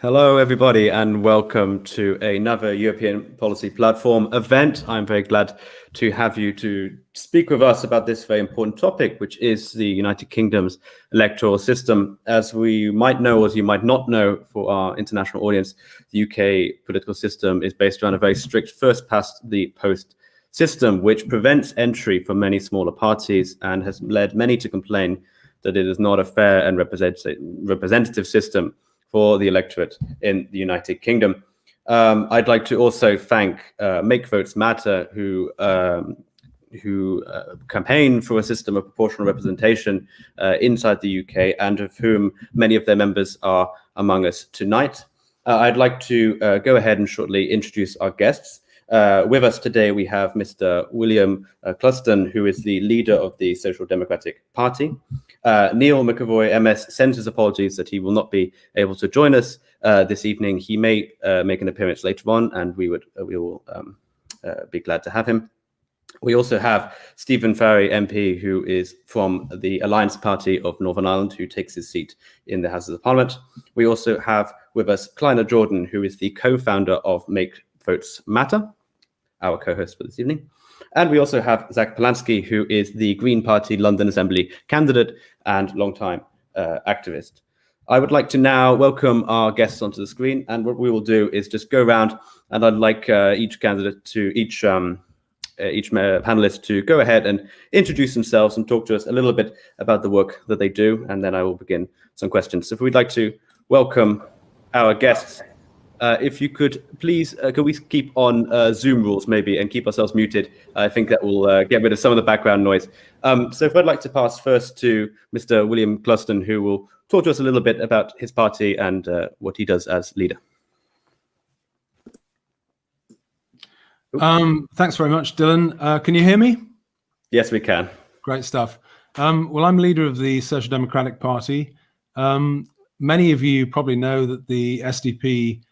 Hello, everybody, and welcome to another European Policy Platform event. I'm very glad to have you to speak with us about this very important topic, which is the United Kingdom's electoral system. As we might know, or as you might not know for our international audience, the UK political system is based around a very strict first-past-the-post system, which prevents entry for many smaller parties and has led many to complain that it is not a fair and representative system for the electorate in the United Kingdom. I'd like to also thank Make Votes Matter, who campaign for a system of proportional representation inside the UK, and of whom many of their members are among us tonight. I'd like to go ahead and shortly introduce our guests. With us today, we have Mr. William Cluston, who is the leader of the Social Democratic Party. Neil McAvoy, MS, sends his apologies that he will not be able to join us this evening. He may make an appearance later on, and we will be glad to have him. We also have Stephen Farry, MP, who is from the Alliance Party of Northern Ireland, who takes his seat in the Houses of Parliament. We also have with us Kleiner Jordan, who is the co-founder of Make Votes Matter, our co-host for this evening. And we also have Zach Polanski, who is the Green Party London Assembly candidate and longtime activist. I would like to now welcome our guests onto the screen, and what we will do is just go around, and I'd like each panelist to go ahead and introduce themselves and talk to us a little bit about the work that they do, and then I will begin some questions. So if we'd like to welcome our guests, if you could please, could we keep on Zoom rules maybe and keep ourselves muted? I think that will get rid of some of the background noise. So if I'd like to pass first to Mr. William Cluston, who will talk to us a little bit about his party and what he does as leader. Thanks very much, Dylan. Can you hear me? Yes, we can. Great stuff. Well, I'm leader of the Social Democratic Party. Many of you probably know that the SDP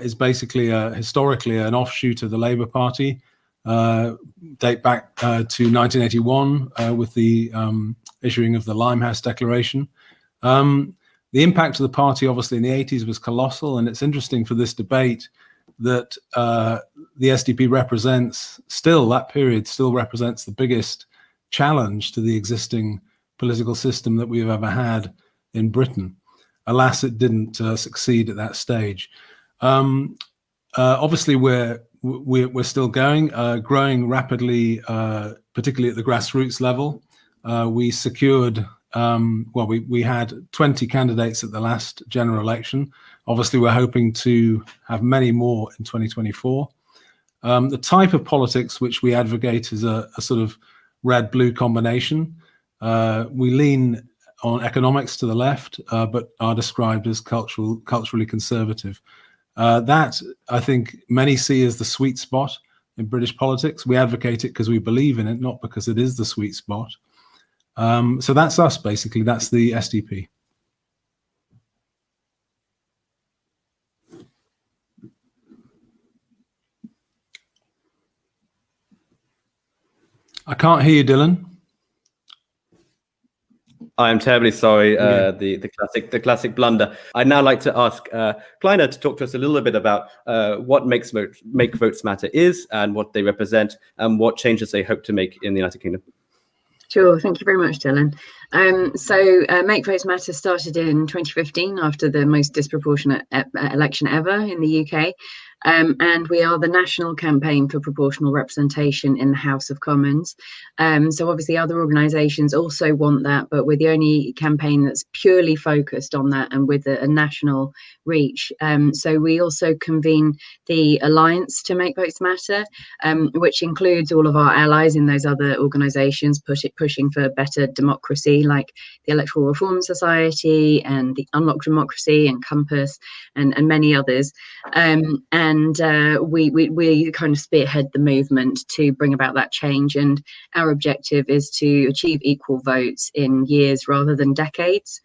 is basically historically an offshoot of the Labour Party, date back to 1981 with the issuing of the Limehouse Declaration. The impact of the party, obviously, in the 80s was colossal, and it's interesting for this debate that the SDP represents, that period still represents the biggest challenge to the existing political system that we've ever had in Britain. Alas, it didn't succeed at that stage. Obviously, we're still growing rapidly, particularly at the grassroots level. We secured, we had 20 candidates at the last general election. Obviously, we're hoping to have many more in 2024. The type of politics which we advocate is a sort of red-blue combination. We lean on economics to the left, but are described as culturally conservative. That, I think, many see as the sweet spot in British politics. We advocate it because we believe in it, not because it is the sweet spot. So that's us, basically. That's the SDP. I can't hear you, Dylan. I am terribly sorry, the classic blunder. I'd now like to ask Kleiner to talk to us a little bit about what Make Votes Matter is and what they represent and what changes they hope to make in the United Kingdom. Sure, thank you very much, Dylan. Make Votes Matter started in 2015 after the most disproportionate election ever in the UK. And we are the national campaign for proportional representation in the House of Commons. So obviously other organisations also want that, but we're the only campaign that's purely focused on that and with a national reach. So we also convene the Alliance to Make Votes Matter, which includes all of our allies in those other organisations pushing for better democracy, like the Electoral Reform Society and the Unlock Democracy and Compass and many others. And we kind of spearhead the movement to bring about that change. And our objective is to achieve equal votes in years rather than decades.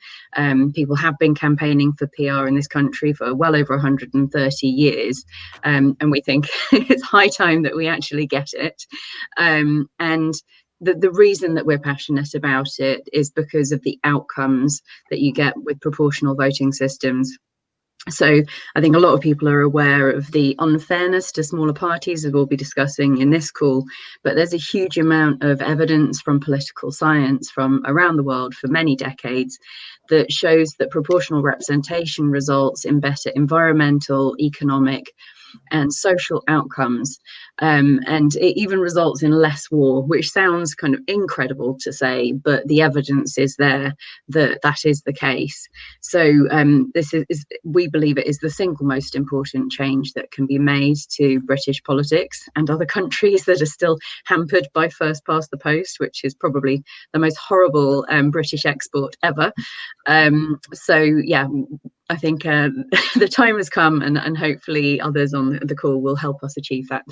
People have been campaigning for PR in this country for well over 130 years. And we think it's high time that we actually get it. And the reason that we're passionate about it is because of the outcomes that you get with proportional voting systems. So I think a lot of people are aware of the unfairness to smaller parties, as we'll be discussing in this call, but there's a huge amount of evidence from political science from around the world for many decades that shows that proportional representation results in better environmental, economic, and social outcomes. And it even results in less war, which sounds kind of incredible to say, but the evidence is there that that is the case. So this is, we believe it is the single most important change that can be made to British politics and other countries that are still hampered by first past the post, which is probably the most horrible British export ever. So yeah, I think the time has come, and hopefully others on the call will help us achieve that.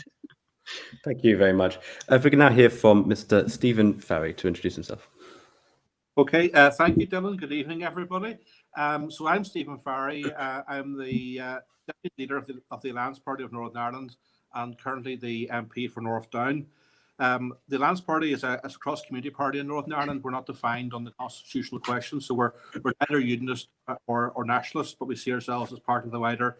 Thank you very much. If we can now hear from Mr. Stephen Farry to introduce himself. Okay, thank you, Dylan. Good evening, everybody. So I'm Stephen Farry. I'm the deputy leader of the Alliance Party of Northern Ireland and currently the MP for North Down. The Alliance Party is a cross-community party in Northern Ireland. We're not defined on the constitutional question, so we're neither unionist or nationalist, but we see ourselves as part of the wider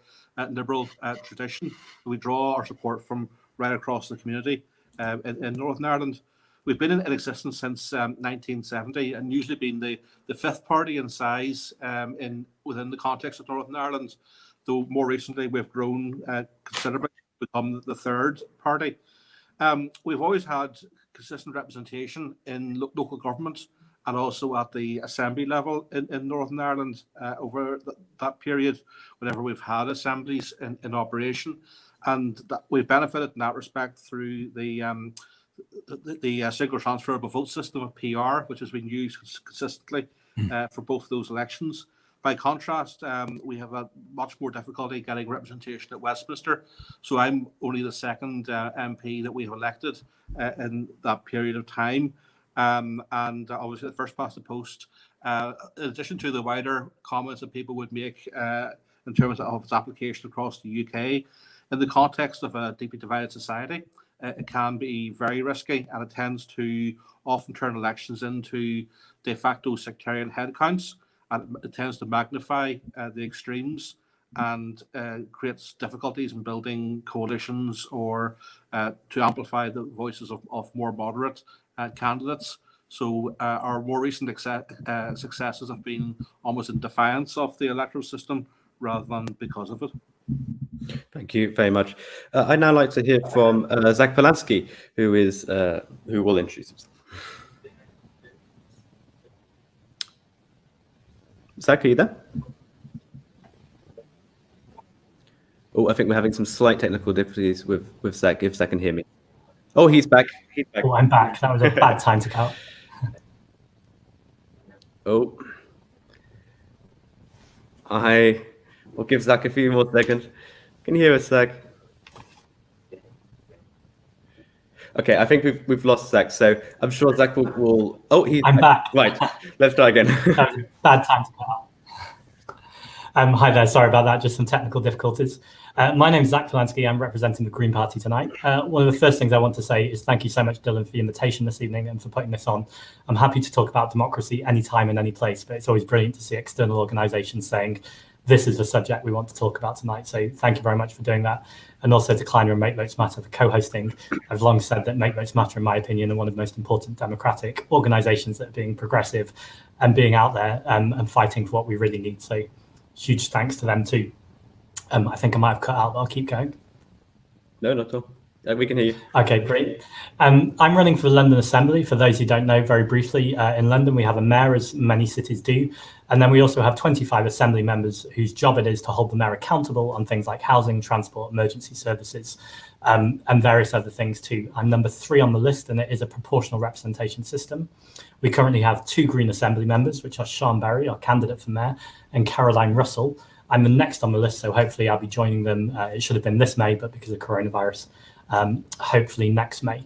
liberal tradition. We draw our support from right across the community in Northern Ireland. We've been in existence since 1970 and usually been the fifth party in size within the context of Northern Ireland, though more recently we've grown considerably to become the third party. We've always had consistent representation in local government and also at the assembly level in Northern Ireland over that period, whenever we've had assemblies in operation. And that we've benefited in that respect through the single transferable vote system of PR, which has been used consistently for both those elections. By contrast, we have a much more difficulty getting representation at Westminster. So I'm only the second MP that we have elected in that period of time. And obviously the first past the post, in addition to the wider comments that people would make in terms of its application across the UK, in the context of a deeply divided society, it can be very risky, and it tends to often turn elections into de facto sectarian headcounts, and it tends to magnify the extremes and creates difficulties in building coalitions or to amplify the voices of more moderate candidates. So our more recent successes have been almost in defiance of the electoral system rather than because of it. Thank you very much. I'd now like to hear from Zach Polanski, who will introduce himself. Zach, are you there? Oh, I think we're having some slight technical difficulties with Zach, if Zach can hear me. Oh, he's back. Oh, I'm back. That was a bad time to cut. Oh. We'll give Zach a few more seconds. Can you hear us, Zach? Okay, I think we've lost Zach, so I'm sure Zach will. Oh, I'm back. Right, let's try again. That was a bad time to cut. Hi there. Sorry about that. Just some technical difficulties. My name is Zach Polanski. I'm representing the Green Party tonight. One of the first things I want to say is thank you so much, Dylan, for the invitation this evening and for putting this on. I'm happy to talk about democracy anytime and any place, but it's always brilliant to see external organisations saying this is the subject we want to talk about tonight. So thank you very much for doing that. And also to Kleiner and Make Votes Matter for co-hosting. I've long said that Make Votes Matter, in my opinion, are one of the most important democratic organisations that are being progressive and being out there and fighting for what we really need. So huge thanks to them too. I think I might have cut out, but I'll keep going. No, not at all. We can hear you. Okay, great. I'm running for the London Assembly. For those who don't know, very briefly, in London, we have a mayor, as many cities do. And then we also have 25 assembly members whose job it is to hold the mayor accountable on things like housing, transport, emergency services, and various other things too. I'm number 3 on the list, and it is a proportional representation system. We currently have 2 Green Assembly members, which are Sean Berry, our candidate for mayor, and Caroline Russell. I'm the next on the list, so hopefully I'll be joining them. It should have been this May, but because of coronavirus, hopefully next May.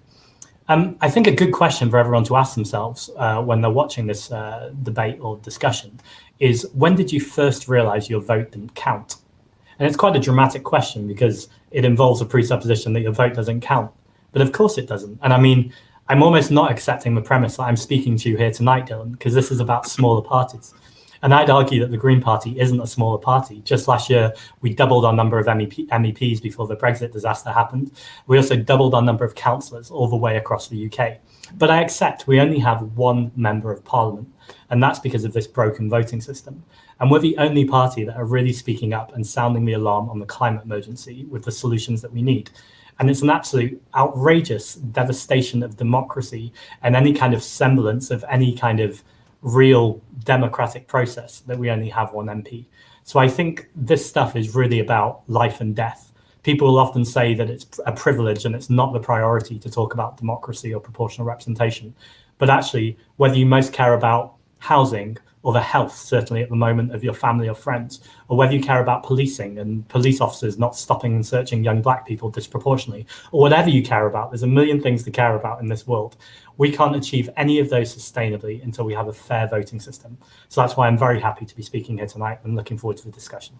I think a good question for everyone to ask themselves when they're watching this debate or discussion is, when did you first realize your vote didn't count? And it's quite a dramatic question because it involves a presupposition that your vote doesn't count. But of course it doesn't. And I mean, I'm almost not accepting the premise that I'm speaking to you here tonight, Dylan, because this is about smaller parties. And I'd argue that the Green Party isn't a smaller party. Just last year, we doubled our number of MEPs before the Brexit disaster happened. We also doubled our number of councillors all the way across the UK. But I accept we only have one member of parliament, and that's because of this broken voting system. And we're the only party that are really speaking up and sounding the alarm on the climate emergency with the solutions that we need. And it's an absolute outrageous devastation of democracy and any kind of semblance of any kind of real democratic process that we only have one MP. So I think this stuff is really about life and death. People will often say that it's a privilege and it's not the priority to talk about democracy or proportional representation. But actually, whether you most care about housing or the health, certainly at the moment, of your family or friends, or whether you care about policing and police officers not stopping and searching young black people disproportionately, or whatever you care about, there's a million things to care about in this world. We can't achieve any of those sustainably until we have a fair voting system. So that's why I'm very happy to be speaking here tonight and looking forward to the discussion.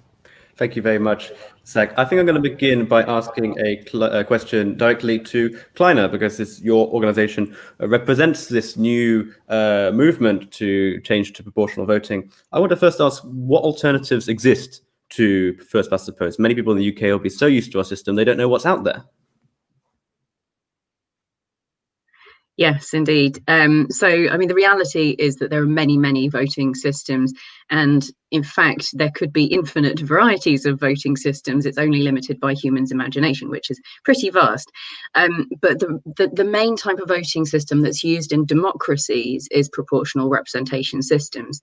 Thank you very much, Zach. I think I'm going to begin by asking a question directly to Kleiner, because your organization represents this new movement to change to proportional voting. I want to first ask what alternatives exist to first past the post. Many people in the UK will be so used to our system, they don't know what's out there. Yes, indeed. So, I mean, the reality is that there are many, many voting systems. And in fact, there could be infinite varieties of voting systems. It's only limited by humans' imagination, which is pretty vast. But the main type of voting system that's used in democracies is proportional representation systems.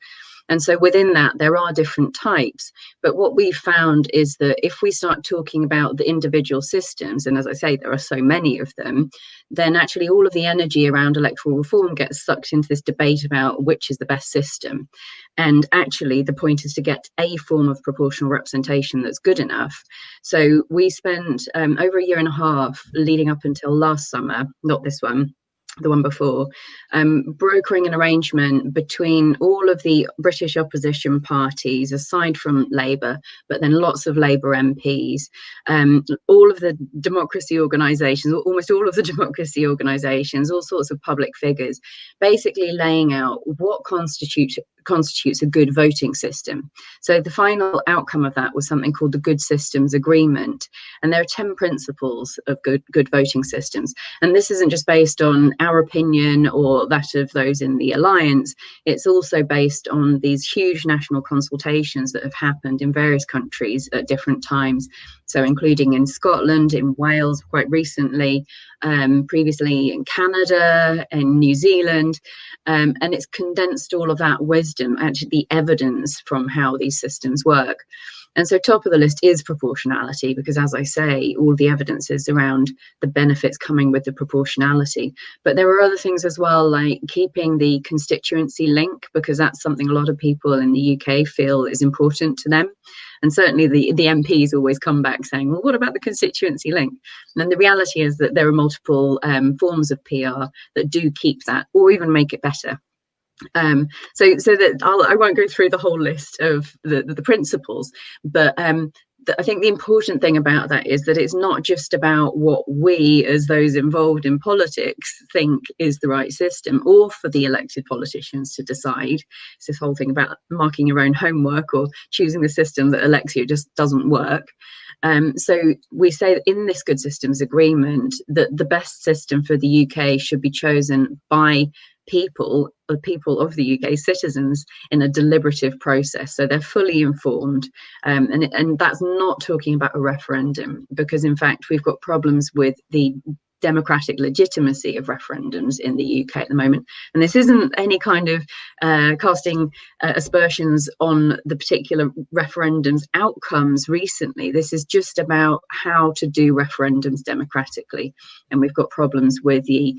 And so within that, there are different types. But what we've found is that if we start talking about the individual systems, and as I say, there are so many of them, then actually all of the energy around electoral reform gets sucked into this debate about which is the best system. And actually, the point is to get a form of proportional representation that's good enough. So we spent over a year and a half leading up until last summer, not this one, the one before, brokering an arrangement between all of the British opposition parties, aside from Labour, but then lots of Labour MPs, all of the democracy organisations, almost all of the democracy organisations, all sorts of public figures, basically laying out what constitutes a good voting system. So the final outcome of that was something called the Good Systems Agreement. And there are 10 principles of good voting systems. And this isn't just based on our opinion or that of those in the Alliance. It's also based on these huge national consultations that have happened in various countries at different times. So including in Scotland, in Wales quite recently, previously in Canada and New Zealand. And it's condensed all of that wisdom, actually the evidence from how these systems work. And so top of the list is proportionality, because as I say, all the evidence is around the benefits coming with the proportionality. But there are other things as well, like keeping the constituency link, because that's something a lot of people in the UK feel is important to them. And certainly the MPs always come back saying, well, what about the constituency link? And the reality is that there are multiple forms of PR that do keep that or even make it better. So that I won't go through the whole list of the principles, but I think the important thing about that is that it's not just about what we, as those involved in politics, think is the right system, or for the elected politicians to decide. It's this whole thing about marking your own homework or choosing the system that elects you just doesn't work. So we say that in this Good Systems Agreement that the best system for the UK should be chosen by people of the UK, citizens, in a deliberative process, so they're fully informed, and that's not talking about a referendum, because in fact we've got problems with the democratic legitimacy of referendums in the UK at the moment. And this isn't any kind of casting aspersions on the particular referendums outcomes recently. This is just about how to do referendums democratically. And we've got problems with the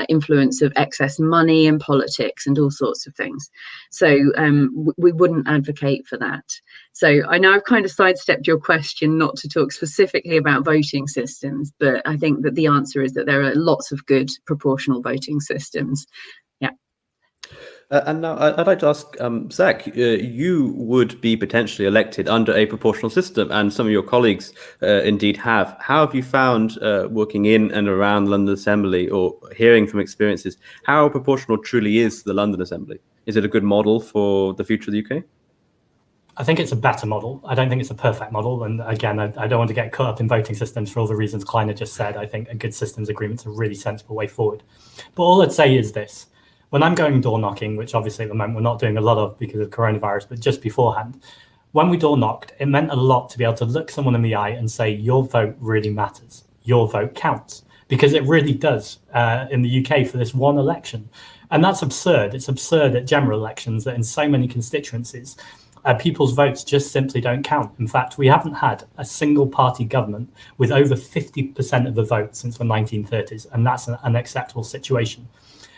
influence of excess money in politics and all sorts of things. So we wouldn't advocate for that. So I know I've kind of sidestepped your question not to talk specifically about voting systems, but I think that the answer is that there are lots of good proportional voting systems. Yeah. And now I'd like to ask Zach, you would be potentially elected under a proportional system, and some of your colleagues indeed have. How have you found working in and around the London Assembly, or hearing from experiences, how proportional truly is the London Assembly? Is it a good model for the future of the UK? I think it's a better model. I don't think it's a perfect model. And again, I don't want to get caught up in voting systems for all the reasons Kleiner just said. I think a good systems agreement's a really sensible way forward. But all I'd say is this. When I'm going door knocking, which obviously at the moment we're not doing a lot of because of coronavirus, but just beforehand, when we door knocked, it meant a lot to be able to look someone in the eye and say, your vote really matters. Your vote counts. Because it really does in the UK for this one election. And that's absurd. It's absurd at general elections that in so many constituencies, people's votes just simply don't count. In fact, we haven't had a single party government with over 50% of the vote since the 1930s, and that's an unacceptable situation.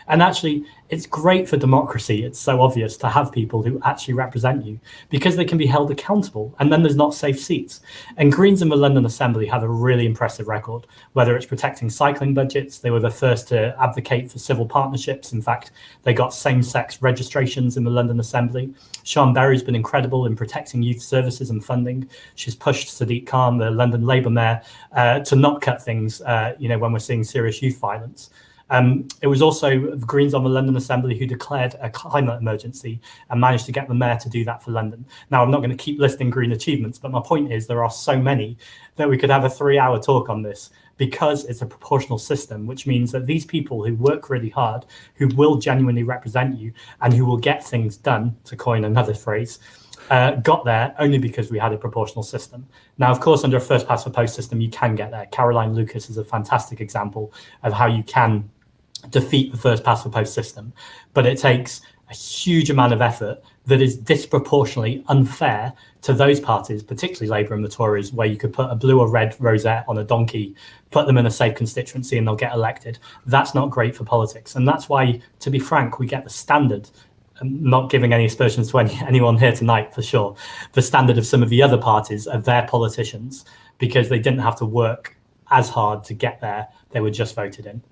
And actually, it's great for democracy. It's so obvious to have people who actually represent you because they can be held accountable, and then there's not safe seats. And Greens in the London Assembly have a really impressive record, whether it's protecting cycling budgets. They were the first to advocate for civil partnerships. In fact, they got same-sex registrations in the London Assembly. Sian Berry's been incredible in protecting youth services and funding. She's pushed Sadiq Khan, the London Labour mayor, to not cut things, when we're seeing serious youth violence. It was also the Greens on the London Assembly who declared a climate emergency and managed to get the mayor to do that for London. Now, I'm not going to keep listing Green achievements, but my point is there are so many that we could have a 3-hour talk on this because it's a proportional system, which means that these people who work really hard, who will genuinely represent you and who will get things done, to coin another phrase, got there only because we had a proportional system. Now, of course, under a first past the post system, you can get there. Caroline Lucas is a fantastic example of how you can defeat the first past the post system, but it takes a huge amount of effort that is disproportionately unfair to those parties, particularly Labour and the Tories, where you could put a blue or red rosette on a donkey, put them in a safe constituency and they'll get elected. That's not great for politics. And that's why, to be frank, we get the standard. I'm not giving any aspersions to anyone here tonight, for sure, the standard of some of the other parties of their politicians, because they didn't have to work as hard to get there. They were just voted in.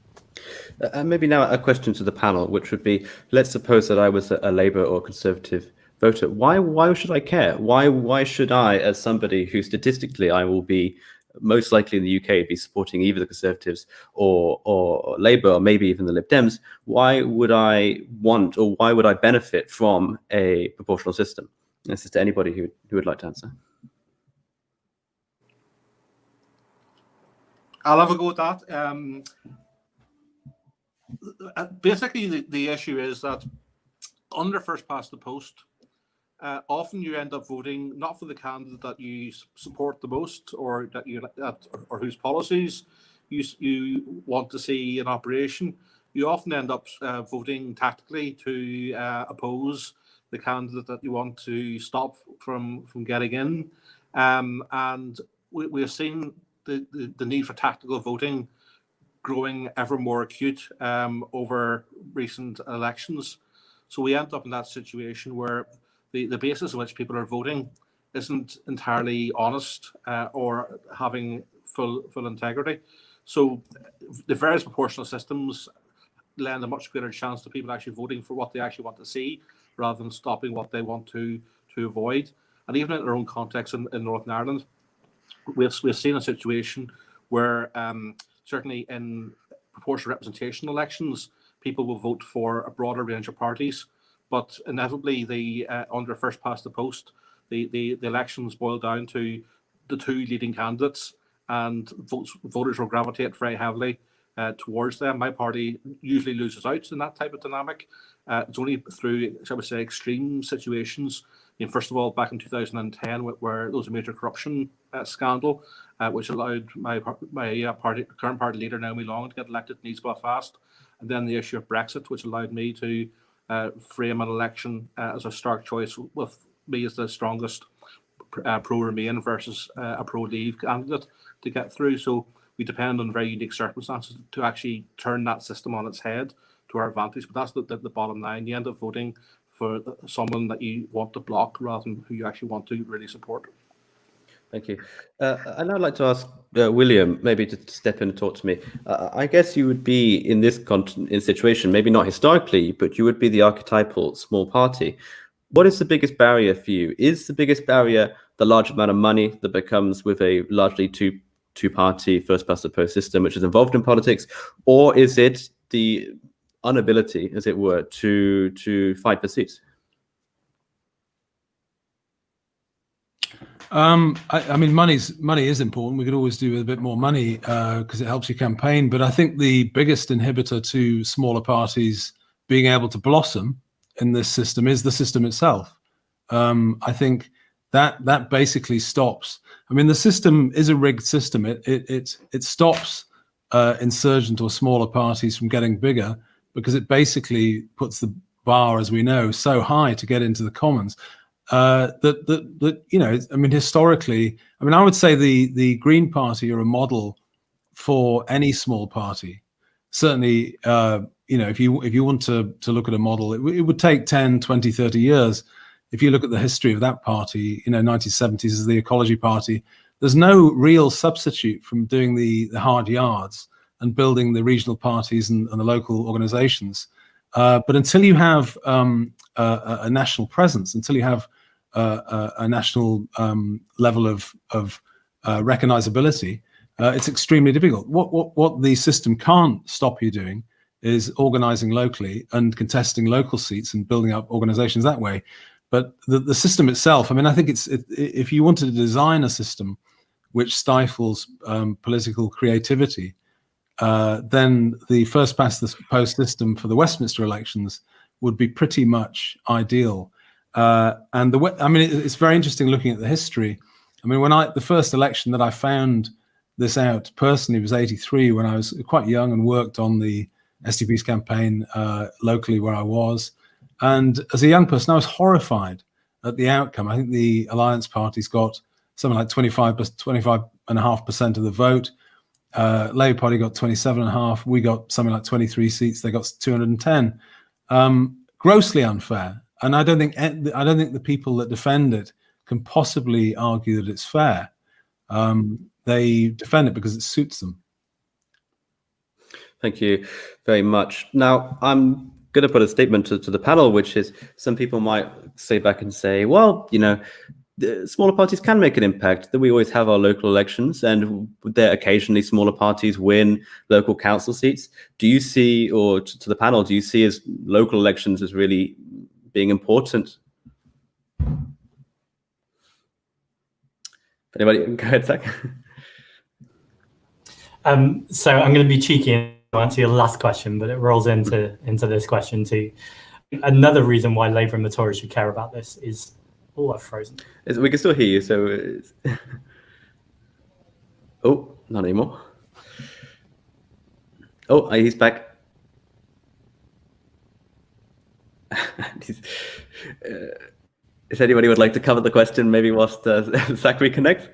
Maybe now a question to the panel, which would be, let's suppose that I was a Labour or Conservative voter. Why should I care? Why should I, as somebody who statistically I will be most likely in the UK be supporting either the Conservatives or Labour, or maybe even the Lib Dems, why would I want, or why would I benefit from a proportional system? This is to anybody who would like to answer. I'll have a go at that. Basically, the issue is that under first past the post, often you end up voting not for the candidate that you support the most, or or whose policies you want to see in operation. You often end up voting tactically to oppose the candidate that you want to stop from getting in, and we've seen the need for tactical voting growing ever more acute over recent elections. So we end up in that situation where the basis on which people are voting isn't entirely honest or having full integrity. So the various proportional systems lend a much greater chance to people actually voting for what they actually want to see, rather than stopping what they want to avoid. And even in our own context in Northern Ireland, we've seen a situation where certainly in proportional representation elections, people will vote for a broader range of parties, but inevitably under first past the post, the elections boil down to the two leading candidates, and voters will gravitate very heavily towards them. My party usually loses out in that type of dynamic. It's only through, shall we say, extreme situations. I mean, first of all, back in 2010, where there was a major corruption scandal, which allowed my current party leader, Naomi Long, to get elected in East Belfast. And then the issue of Brexit, which allowed me to frame an election as a stark choice, with me as the strongest pro-Remain versus a pro-Leave candidate to get through. So we depend on very unique circumstances to actually turn that system on its head to our advantage. But that's the bottom line. You end up voting for someone that you want to block rather than who you actually want to really support. Thank you. I'd now like to ask William maybe to step in and talk to me. I guess you would be in this situation, maybe not historically, but you would be the archetypal small party. What is the biggest barrier for you? Is the biggest barrier the large amount of money that becomes with a largely two-party first past the post system, which is involved in politics, or is it the inability, as it were, to fight for seats? I mean, money is important. We could always do with a bit more money because it helps your campaign. But I think the biggest inhibitor to smaller parties being able to blossom in this system is the system itself. I think that basically stops. I mean, the system is a rigged system. It stops insurgent or smaller parties from getting bigger because it basically puts the bar, as we know, so high to get into the Commons. That you know, I mean, historically, I mean, I would say the Green Party are a model for any small party. Certainly, you know, if you want to look at a model, it would take 10, 20, 30 years. If you look at the history of that party, you know, 1970s is the Ecology Party. There's no real substitute from doing the hard yards and building the regional parties and the local organizations. But until you have a national presence, until you have a national level of recognizability, it's extremely difficult. What the system can't stop you doing is organizing locally and contesting local seats and building up organizations that way. But the system itself, I mean, I think if you wanted to design a system which stifles political creativity, then the first past the post system for the Westminster elections would be pretty much ideal. And I mean, it's very interesting looking at the history. I mean, the first election that I found this out personally was '83, when I was quite young and worked on the SDP's campaign locally where I was. And as a young person, I was horrified at the outcome. I think the Alliance parties got something like 25.5% of the vote. Labour Party got 27.5%. We got something like 23 seats. They got 210. Grossly unfair. And I don't think the people that defend it can possibly argue that it's fair. They defend it because it suits them. Thank you very much. Now, I'm going to put a statement to the panel, which is some people might say back and say, well, you know, the smaller parties can make an impact, that we always have our local elections and there occasionally smaller parties win local council seats. Do you see, or to the panel, do you see as local elections as really being important? Anybody? Go ahead, Zach. So I'm going to be cheeky and answer your last question, but it rolls into this question too. Another reason why Labour and the Tories should care about this is, oh, I've frozen. We can still hear you, so oh, not anymore. Oh, he's back. If anybody would like to cover the question, maybe whilst Zach reconnects.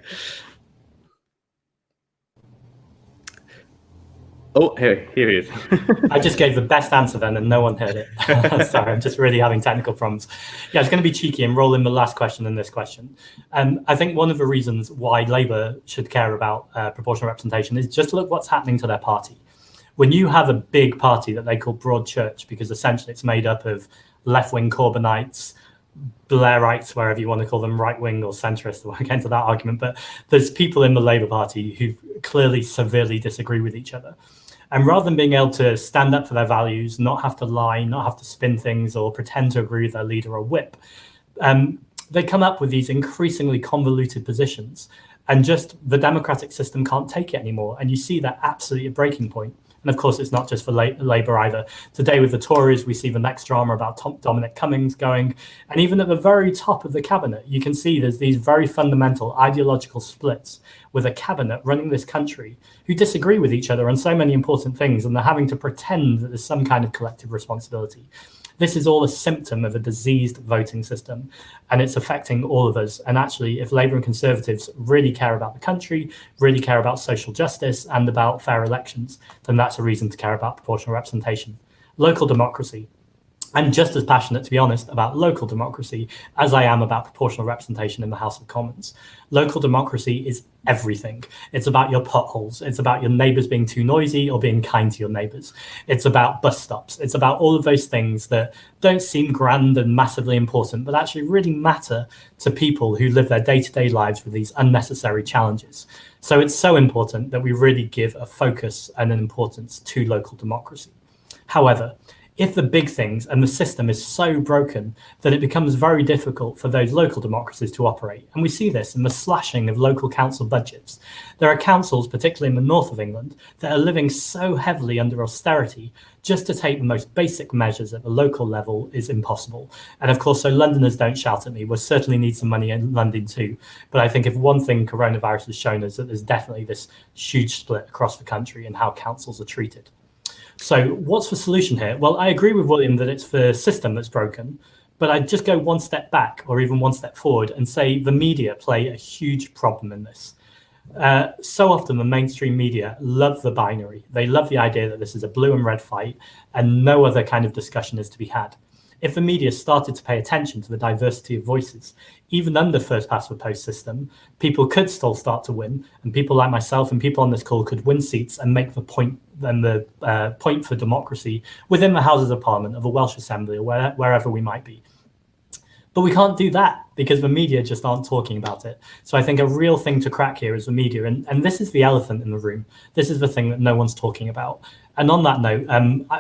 Oh, here he is. I just gave the best answer then and no one heard it. Sorry, I'm just really having technical problems. Yeah, I was going to be cheeky and roll in the last question and this question. I think one of the reasons why Labour should care about proportional representation is just look what's happening to their party. When you have a big party that they call Broad Church, because essentially it's made up of left-wing Corbynites, Blairites, wherever you want to call them, right-wing or centrist, I won't get into that argument, but there's people in the Labour Party who clearly severely disagree with each other. And rather than being able to stand up for their values, not have to lie, not have to spin things or pretend to agree with their leader or whip, they come up with these increasingly convoluted positions. And just the democratic system can't take it anymore. And you see that absolutely a breaking point. And of course, it's not just for Labour either. Today with the Tories, we see the next drama about Dominic Cummings going. And even at the very top of the cabinet, you can see there's these very fundamental ideological splits with a cabinet running this country who disagree with each other on so many important things. And they're having to pretend that there's some kind of collective responsibility. This is all a symptom of a diseased voting system, and it's affecting all of us. And actually, if Labour and Conservatives really care about the country, really care about social justice and about fair elections, then that's a reason to care about proportional representation. Local democracy. I'm just as passionate, to be honest, about local democracy as I am about proportional representation in the House of Commons. Local democracy is everything. It's about your potholes. It's about your neighbours being too noisy or being kind to your neighbours. It's about bus stops. It's about all of those things that don't seem grand and massively important, but actually really matter to people who live their day-to-day lives with these unnecessary challenges. So it's so important that we really give a focus and an importance to local democracy. However, if the big things and the system is so broken that it becomes very difficult for those local democracies to operate. And we see this in the slashing of local council budgets. There are councils, particularly in the north of England, that are living so heavily under austerity, just to take the most basic measures at the local level is impossible. And of course, so Londoners, don't shout at me, we'll certainly need some money in London too. But I think if one thing coronavirus has shown us, that there's definitely this huge split across the country in how councils are treated. So what's the solution here? Well, I agree with William that it's the system that's broken, but I'd just go one step back or even one step forward and say the media play a huge problem in this. So often the mainstream media love the binary. They love the idea that this is a blue and red fight and no other kind of discussion is to be had. If the media started to pay attention to the diversity of voices, even under first past the post system, people could still start to win, and people like myself and people on this call could win seats and make the point and the point for democracy within the Houses of Parliament of the Welsh Assembly or wherever we might be. But we can't do that because the media just aren't talking about it. So I think a real thing to crack here is the media. And this is the elephant in the room. This is the thing that no one's talking about. And on that note,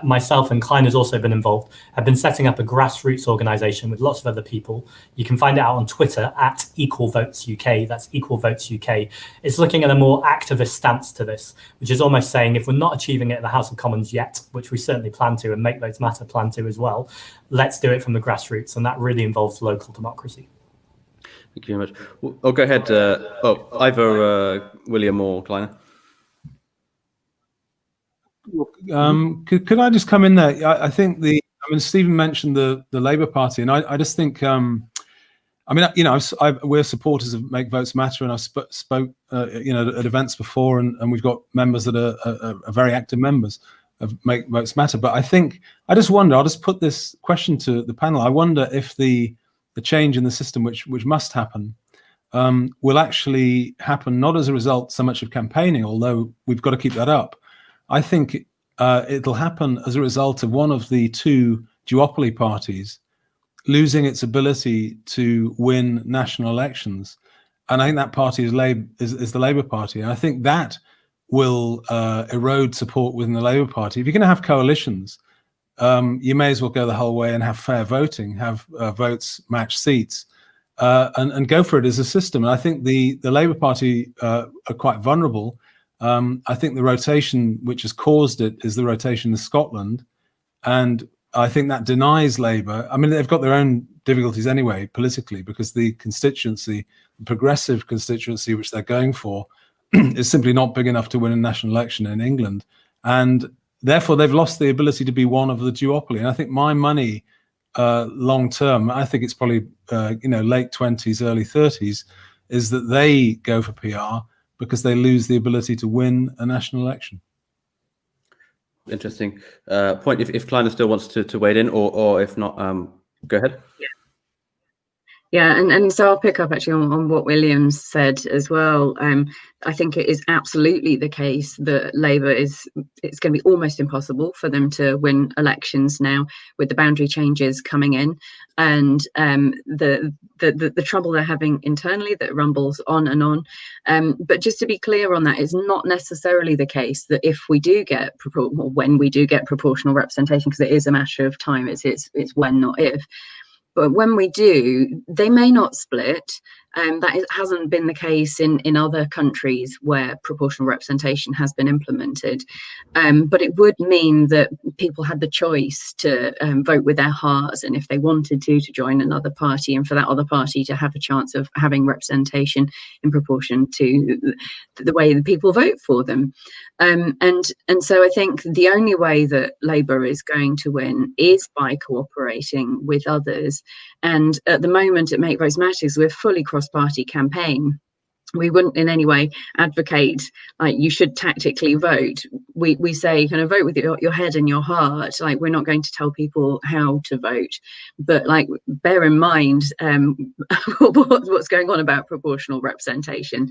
myself and Klein has also been involved, have been setting up a grassroots organization with lots of other people. You can find it out on Twitter at Equal Votes UK. That's Equal Votes UK. It's looking at a more activist stance to this, which is almost saying if we're not achieving it at the House of Commons yet, which we certainly plan to, and Make Votes Matter plan to as well, let's do it from the grassroots. And that really involves local democracy. Thank you very much. Oh, go ahead. Either William or Kleiner. Could I just come in there? I think Stephen mentioned the Labour Party, and I just think, we're supporters of Make Votes Matter, and I've spoke at events before, and we've got members that are very active members of Make Votes Matter. But I just wonder, I'll just put this question to the panel. I wonder if the change in the system, which must happen, will actually happen not as a result so much of campaigning, although we've got to keep that up. I think it'll happen as a result of one of the two duopoly parties losing its ability to win national elections. And I think that party is the Labour Party. And I think that will erode support within the Labour Party. If you're going to have coalitions, you may as well go the whole way and have fair voting, have votes match seats, and go for it as a system. And I think the Labour Party are quite vulnerable. I think the rotation which has caused it is the rotation in Scotland, and I think that denies Labour. I mean, they've got their own difficulties anyway politically, because the constituency, the progressive constituency which they're going for, is simply not big enough to win a national election in England, and therefore they've lost the ability to be one of the duopoly. And I think my money, long term, I think it's probably late 20s, early 30s, is that they go for PR because they lose the ability to win a national election. Interesting point. If Kleiner still wants to wade in, or if not, go ahead. Yeah, and so I'll pick up actually on what Williams said as well. I think it is absolutely the case that Labour it's going to be almost impossible for them to win elections now with the boundary changes coming in, and the trouble they're having internally that rumbles on and on. But just to be clear on that, it's not necessarily the case that if we do get when we do get proportional representation, because it is a matter of time. It's when, not if. But when we do, they may not split. Hasn't been the case in other countries where proportional representation has been implemented. But it would mean that people had the choice to vote with their hearts, and if they wanted to join another party, and for that other party to have a chance of having representation in proportion to the way the people vote for them. And so I think the only way that Labour is going to win is by cooperating with others. And at the moment at Make Votes Matter, we're fully cross-party campaign. We wouldn't in any way advocate like you should tactically vote. We say kind of vote with your head and your heart. Like, we're not going to tell people how to vote, but like bear in mind what's going on about proportional representation.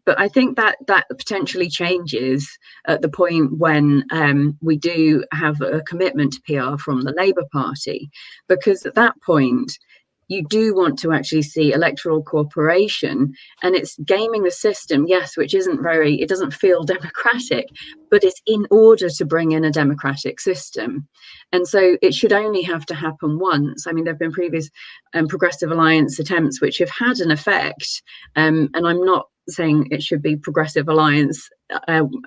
But I think that potentially changes at the point when we do have a commitment to PR from the Labour Party, because at that point, you do want to actually see electoral cooperation, and it's gaming the system, yes, which it doesn't feel democratic, but it's in order to bring in a democratic system. And so it should only have to happen once. I mean, there have been previous Progressive Alliance attempts which have had an effect, and I'm not saying it should be Progressive Alliance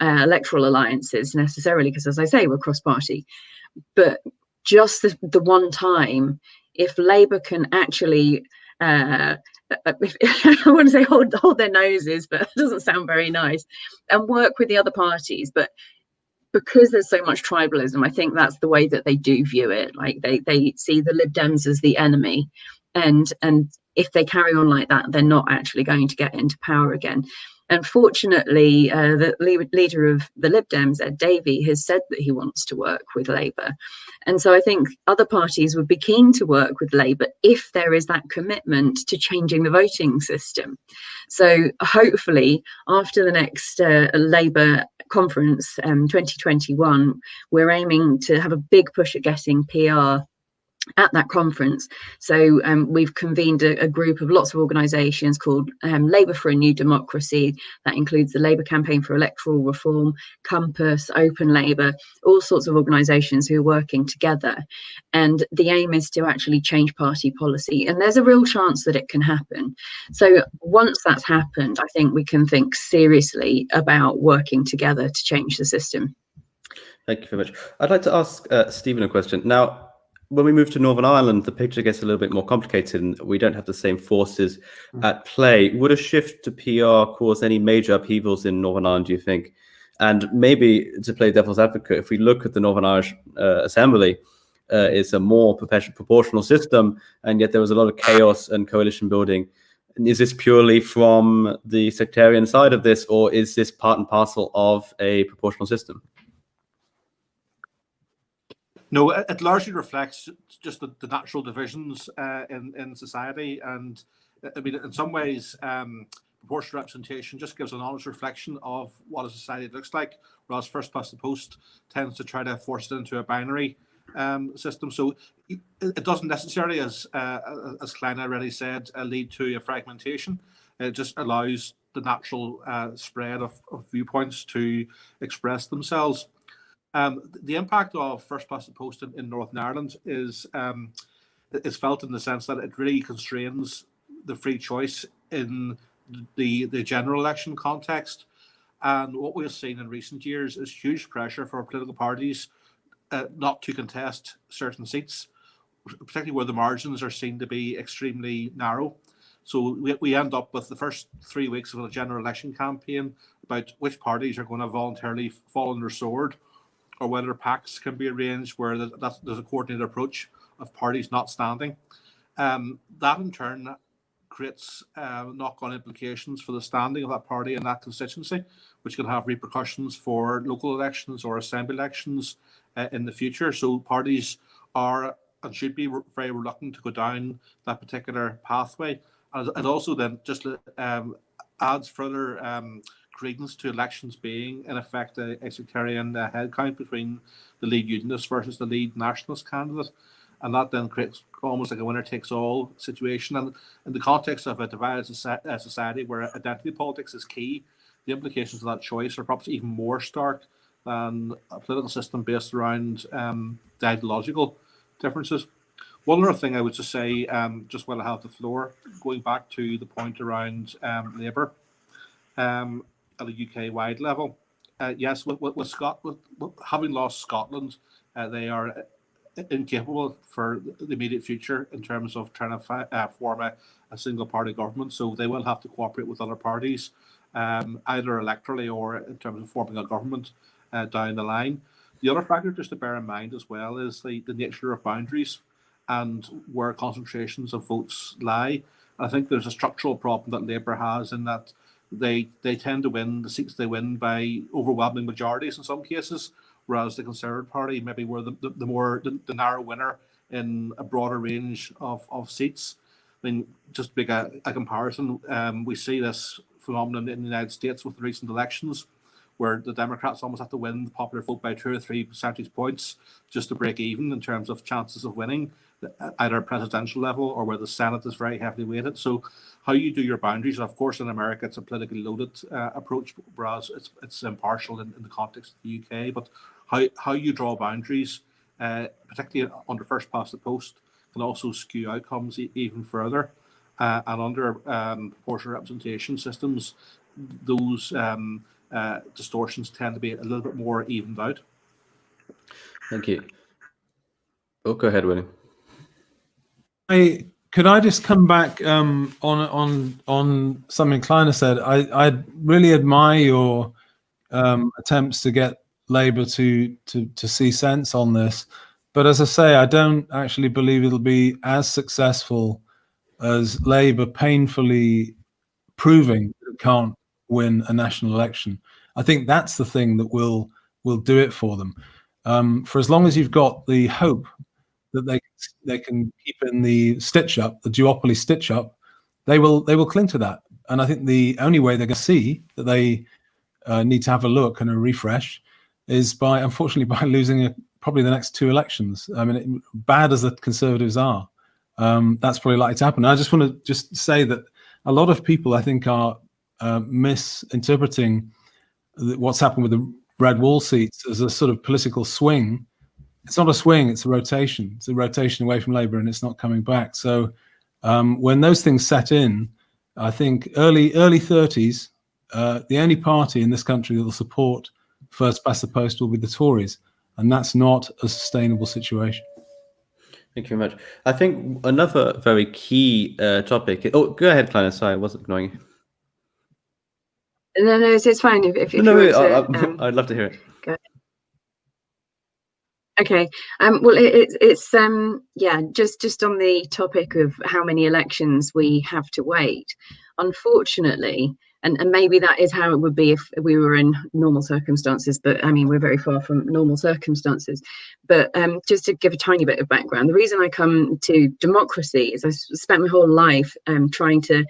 electoral alliances necessarily, because as I say, we're cross-party, but just the one time, if Labour can actually, I want to say hold their noses, but it doesn't sound very nice, and work with the other parties. But because there's so much tribalism, I think that's the way that they do view it. Like they see the Lib Dems as the enemy, and if they carry on like that, they're not actually going to get into power again. And fortunately, the leader of the Lib Dems, Ed Davey, has said that he wants to work with Labour. And so I think other parties would be keen to work with Labour if there is that commitment to changing the voting system. So hopefully, after the next Labour conference, 2021, we're aiming to have a big push at getting PR at that conference. So we've convened a group of lots of organisations called Labour for a New Democracy. That includes the Labour Campaign for Electoral Reform, Compass, Open Labour, all sorts of organisations who are working together. And the aim is to actually change party policy. And there's a real chance that it can happen. So once that's happened, I think we can think seriously about working together to change the system. Thank you very much. I'd like to ask Stephen a question. Now, when we move to Northern Ireland, the picture gets a little bit more complicated and we don't have the same forces at play. Would a shift to PR cause any major upheavals in Northern Ireland, do you think? And maybe to play devil's advocate, if we look at the Northern Irish Assembly, it's a more proportional system, and yet there was a lot of chaos and coalition building. Is this purely from the sectarian side of this, or is this part and parcel of a proportional system? No, it largely reflects just the natural divisions in society. And I mean, in some ways, proportional representation just gives an honest reflection of what a society looks like, whereas first past the post tends to try to force it into a binary system. So it doesn't necessarily, as Klein already said, lead to a fragmentation. It just allows the natural spread of viewpoints to express themselves. The impact of first past the post in Northern Ireland is felt in the sense that it really constrains the free choice in the general election context. And what we've seen in recent years is huge pressure for political parties not to contest certain seats, particularly where the margins are seen to be extremely narrow. So we end up with the first 3 weeks of a general election campaign about which parties are going to voluntarily fall on their sword, or whether pacts can be arranged where there's a coordinated approach of parties not standing. That in turn creates knock-on implications for the standing of that party in that constituency, which can have repercussions for local elections or assembly elections in the future. So parties are and should be very reluctant to go down that particular pathway. And it also then just adds further credence to elections being, in effect, a sectarian headcount between the lead unionist versus the lead nationalist candidate. And that then creates almost like a winner-takes-all situation. And in the context of a divided society where identity politics is key, the implications of that choice are perhaps even more stark than a political system based around the ideological differences. One other thing I would just say, just while I have the floor, going back to the point around Labour at a UK-wide level. Yes, with having lost Scotland, they are incapable for the immediate future in terms of trying to form a single-party government. So they will have to cooperate with other parties, either electorally or in terms of forming a government down the line. The other factor just to bear in mind as well is the nature of boundaries and where concentrations of votes lie. I think there's a structural problem that Labour has in that they tend to win the seats they win by overwhelming majorities in some cases, whereas the Conservative Party maybe were the narrow winner in a broader range of seats. I mean, just to make a comparison, we see this phenomenon in the United States with the recent elections, where the Democrats almost have to win the popular vote by 2 or 3 percentage points just to break even in terms of chances of winning, either presidential level or where the Senate is very heavily weighted. So how you do your boundaries, and of course in America it's a politically loaded approach, whereas it's impartial in the context of the UK, but how you draw boundaries, particularly under first past the post, can also skew outcomes even further. And under proportional representation systems, those distortions tend to be a little bit more evened out. Thank you. Oh, go ahead, William. Could I just come back on something Kleiner said? I really admire your attempts to get Labour to see sense on this, but as I say, I don't actually believe it'll be as successful as Labour painfully proving that it can't win a national election. I think that's the thing that will do it for them. For as long as you've got the hope that they can keep in the stitch up, the duopoly stitch up, they will cling to that. And I think the only way they're going to see that they need to have a look and a refresh is unfortunately by losing probably the next 2 elections. I mean, bad as the Conservatives are, that's probably likely to happen. I just want to say that a lot of people, I think, are misinterpreting what's happened with the red wall seats as a sort of political swing. It's not a swing, it's a rotation. It's a rotation away from Labour, and it's not coming back. So when those things set in, I think early 30s, the only party in this country that will support first past the post will be the Tories, and that's not a sustainable situation. Thank you very much. I think another very key topic. Oh, go ahead, Kleiner. Sorry, I wasn't ignoring you. No, it's fine. If you I'd love to hear it. Go ahead. Okay. Well, it's just on the topic of how many elections we have to wait. Unfortunately, and maybe that is how it would be if we were in normal circumstances, but I mean, we're very far from normal circumstances. But just to give a tiny bit of background, the reason I come to democracy is I spent my whole life trying to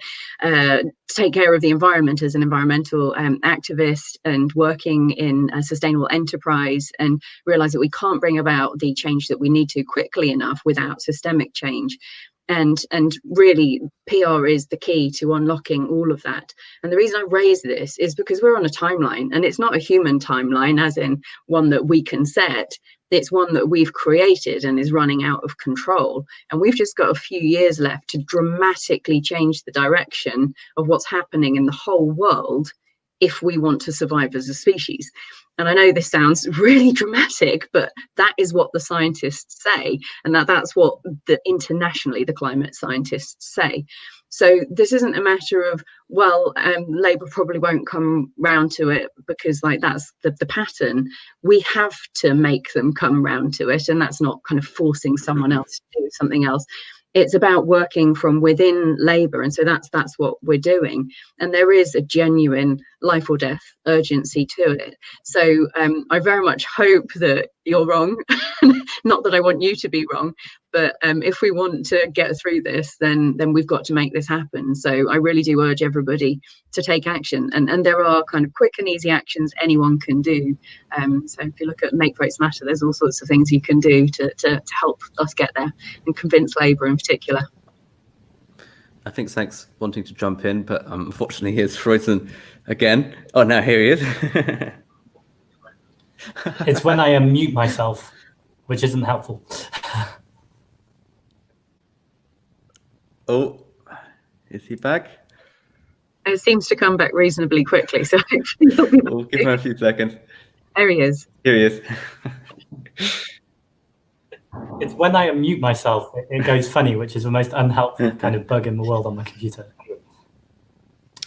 take care of the environment as an environmental activist and working in a sustainable enterprise, and realize that we can't bring about the change that we need to quickly enough without systemic change. And really, PR is the key to unlocking all of that. And the reason I raise this is because we're on a timeline, and it's not a human timeline, as in one that we can set. It's one that we've created and is running out of control. And we've just got a few years left to dramatically change the direction of what's happening in the whole world if we want to survive as a species. And I know this sounds really dramatic, but that is what the scientists say, and that's what internationally the climate scientists say. So this isn't a matter of, well, Labour probably won't come round to it because that's the pattern. We have to make them come round to it, and that's not kind of forcing someone else to do something else. It's about working from within Labour, and so that's what we're doing. And there is a genuine life or death urgency to it. So I very much hope that you're wrong. Not that I want you to be wrong, but if we want to get through this, then we've got to make this happen. So I really do urge everybody to take action. And there are kind of quick and easy actions anyone can do. So if you look at Make Votes Matter, there's all sorts of things you can do to help us get there and convince Labour in particular. I think Zank's wanting to jump in, but unfortunately he is frozen again. Oh, now here he is. It's when I unmute myself, which isn't helpful. Oh, is he back? It seems to come back reasonably quickly, so hopefully he'll be back. We'll give him a few seconds. There he is. Here he is. It's when I unmute myself, it goes funny, which is the most unhelpful kind of bug in the world on my computer.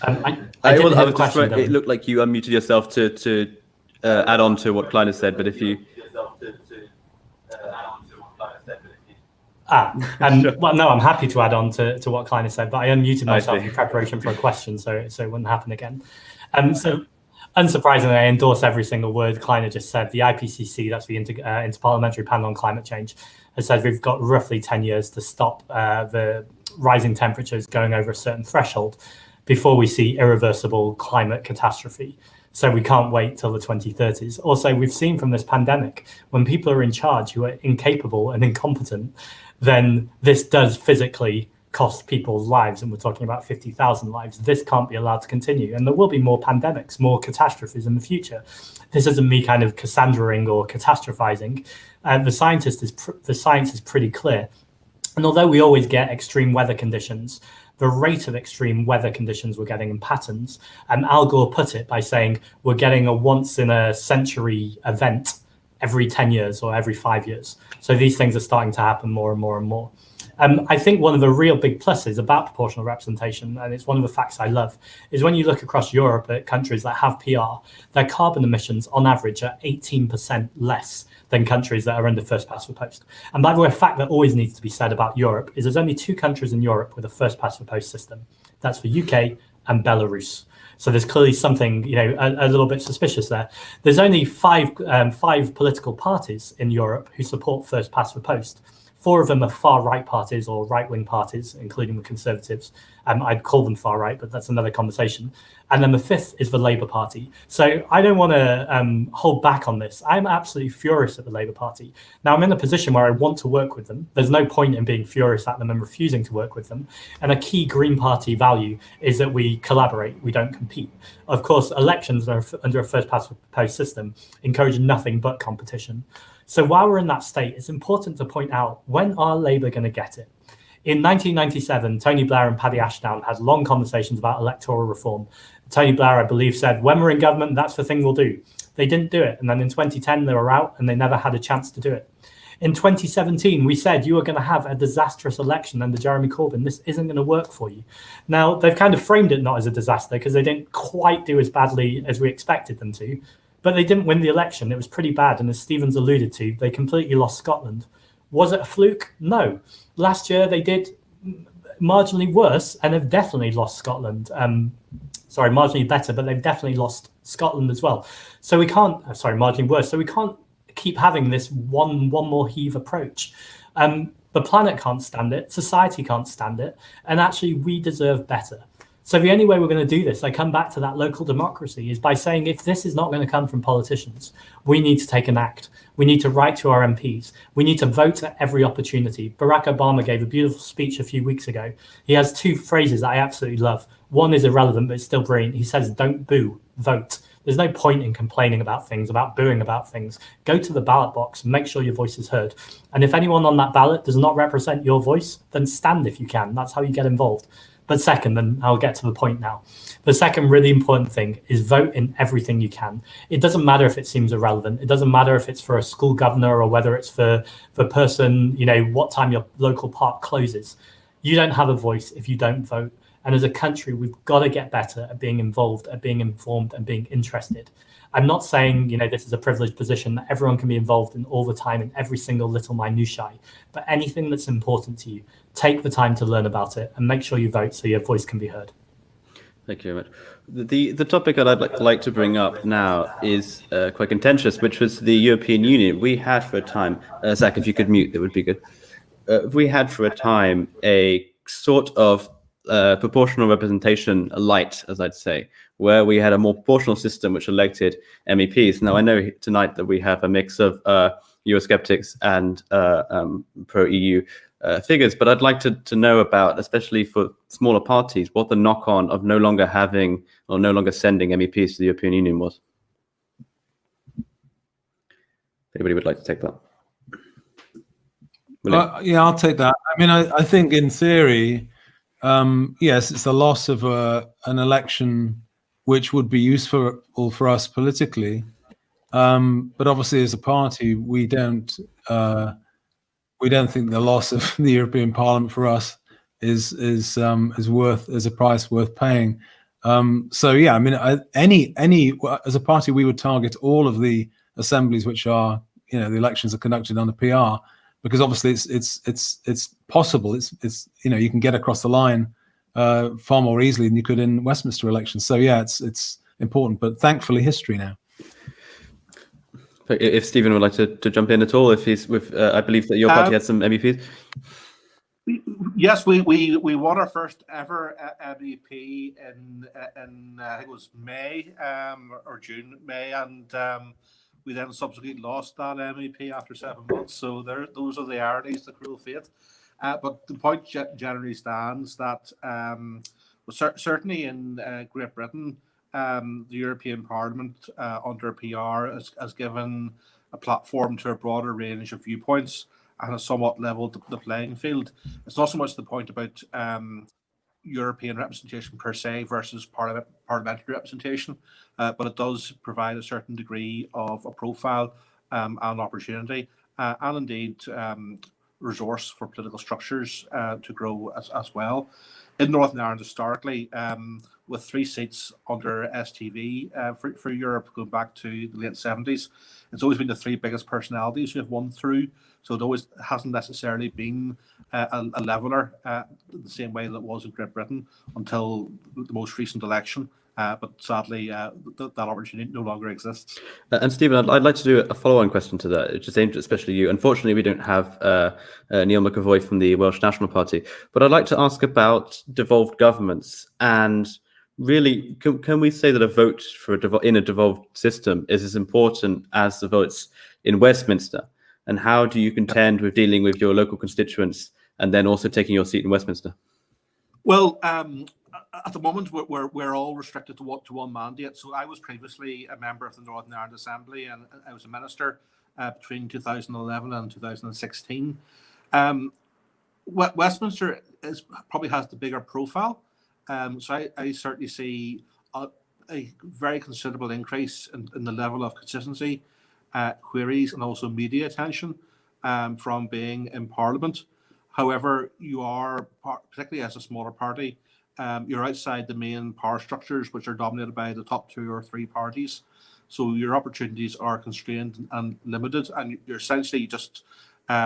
It looked like you unmuted yourself to add on to what Kleiner said, but if you... Sure. Well, no, I'm happy to add on to what Kleiner said, but I unmuted myself in preparation for a question, so it wouldn't happen again. So, unsurprisingly, I endorse every single word Kleiner just said. The IPCC, that's the Interparliamentary Panel on Climate Change, has said we've got roughly 10 years to stop the rising temperatures going over a certain threshold before we see irreversible climate catastrophe. So we can't wait till the 2030s. Also, we've seen from this pandemic, when people are in charge who are incapable and incompetent, then this does physically cost people's lives, and we're talking about 50,000 lives. This can't be allowed to continue, and there will be more pandemics, more catastrophes in the future. This isn't me kind of Cassandra-ing or catastrophizing. The science is pretty clear. And although we always get extreme weather conditions, the rate of extreme weather conditions we're getting in patterns, Al Gore put it by saying we're getting a once-in-a-century event every 10 years or every 5 years. So these things are starting to happen more and more and more. I think one of the real big pluses about proportional representation, and it's one of the facts I love, is when you look across Europe at countries that have PR, their carbon emissions on average are 18% less than countries that are under first past the post. And by the way, a fact that always needs to be said about Europe is there's only 2 countries in Europe with a first past the post system. That's the UK and Belarus. So there's clearly something, a little bit suspicious there. There's only five political parties in Europe who support first past the post. 4 of them are far-right parties or right-wing parties, including the Conservatives. I'd call them far-right, but that's another conversation. And then the 5th is the Labour Party. So I don't want to hold back on this. I'm absolutely furious at the Labour Party. Now, I'm in a position where I want to work with them. There's no point in being furious at them and refusing to work with them. And a key Green Party value is that we collaborate, we don't compete. Of course, elections under a first-past-the-post system encourage nothing but competition. So while we're in that state, it's important to point out, when are Labour going to get it? In 1997, Tony Blair and Paddy Ashdown had long conversations about electoral reform. Tony Blair, I believe, said, when we're in government, that's the thing we'll do. They didn't do it. And then in 2010, they were out and they never had a chance to do it. In 2017, we said you are going to have a disastrous election under Jeremy Corbyn. This isn't going to work for you. Now, they've kind of framed it not as a disaster because they didn't quite do as badly as we expected them to. But they didn't win the election. It was pretty bad. And as Stephen's alluded to, they completely lost Scotland. Was it a fluke? No. Last year, they did marginally worse and have definitely lost Scotland. Sorry, marginally better, but they've definitely lost Scotland as well. So we can't, marginally worse. So we can't keep having this one more heave approach. The planet can't stand it. Society can't stand it. And actually, we deserve better. So the only way we're going to do this, I come back to that local democracy, is by saying if this is not going to come from politicians, we need to take an act. We need to write to our MPs. We need to vote at every opportunity. Barack Obama gave a beautiful speech a few weeks ago. He has 2 phrases that I absolutely love. One is irrelevant, but it's still brilliant. He says, don't boo, vote. There's no point in complaining about things, about booing about things. Go to the ballot box and make sure your voice is heard. And if anyone on that ballot does not represent your voice, then stand if you can. That's how you get involved. But second, and I'll get to the point now, the second really important thing is vote in everything you can. It doesn't matter if it seems irrelevant. It doesn't matter if it's for a school governor or whether it's for the person, what time your local park closes. You don't have a voice if you don't vote. And as a country, we've got to get better at being involved, at being informed and being interested. I'm not saying, this is a privileged position that everyone can be involved in all the time in every single little minutiae, but anything that's important to you, take the time to learn about it and make sure you vote so your voice can be heard. Thank you very much. The topic that I'd like to bring up now is quite contentious, which was the European Union. We had for a time, Zach, if you could mute, that would be good. We had for a time a sort of proportional representation light, as I'd say, where we had a more proportional system which elected MEPs. Now, I know tonight that we have a mix of Eurosceptics and pro-EU figures, but I'd like to know about, especially for smaller parties, what the knock-on of no longer having or no longer sending MEPs to the European Union was. Anybody would like to take that? Yeah, I'll take that. I mean, I think in theory, yes, it's the loss of an election which would be useful for us politically, but obviously as a party, we don't think the loss of the European Parliament for us is a price worth paying. So yeah, I mean, any as a party, we would target all of the assemblies which are, the elections are conducted under PR, because obviously it's possible. It's you can get across the line far more easily than you could in Westminster elections. So yeah, it's important, but thankfully history now. If Stephen would like to jump in at all, if he's with, I believe that your party had some MEPs. Yes, we won our first ever MEP in I think it was May or June, May, and we then subsequently lost that MEP after 7 months. So those are the ironies, the cruel fate. But the point generally stands that certainly in Great Britain, the European Parliament under PR has given a platform to a broader range of viewpoints and has somewhat leveled the playing field. It's not so much the point about European representation per se versus parliamentary representation, but it does provide a certain degree of a profile and opportunity, and indeed resource for political structures to grow as well. In Northern Ireland, historically, with 3 seats under STV for Europe, going back to the late 70s, it's always been the 3 biggest personalities who have won through. So it always hasn't necessarily been a leveler the same way that it was in Great Britain until the most recent election. But sadly, that opportunity no longer exists. And Stephen, I'd like to do a follow-on question to that, which is aimed at especially you. Unfortunately, we don't have Neil McAvoy from the Welsh National Party, but I'd like to ask about devolved governments. And really, can we say that a vote for in a devolved system is as important as the votes in Westminster? And how do you contend with dealing with your local constituents and then also taking your seat in Westminster? Well, at the moment, we're all restricted to one mandate. So I was previously a member of the Northern Ireland Assembly, and I was a minister between 2011 and 2016. Westminster probably has the bigger profile. So I certainly see a very considerable increase in the level of consistency, queries, and also media attention from being in Parliament. However, you are, particularly as a smaller party, you're outside the main power structures, which are dominated by the top 2 or 3 parties. So your opportunities are constrained and limited, and you're essentially just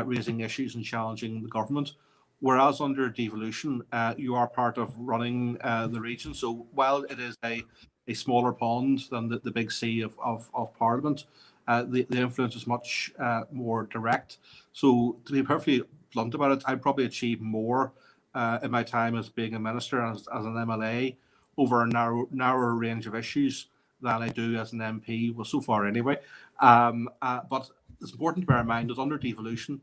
raising issues and challenging the government. Whereas under devolution, you are part of running the region. So while it is a smaller pond than the big sea of Parliament, the influence is much more direct. So to be perfectly blunt about it, I probably achieved more in my time as being a minister and as an MLA over a narrower range of issues than I do as an MP, well, so far anyway. But it's important to bear in mind that under devolution,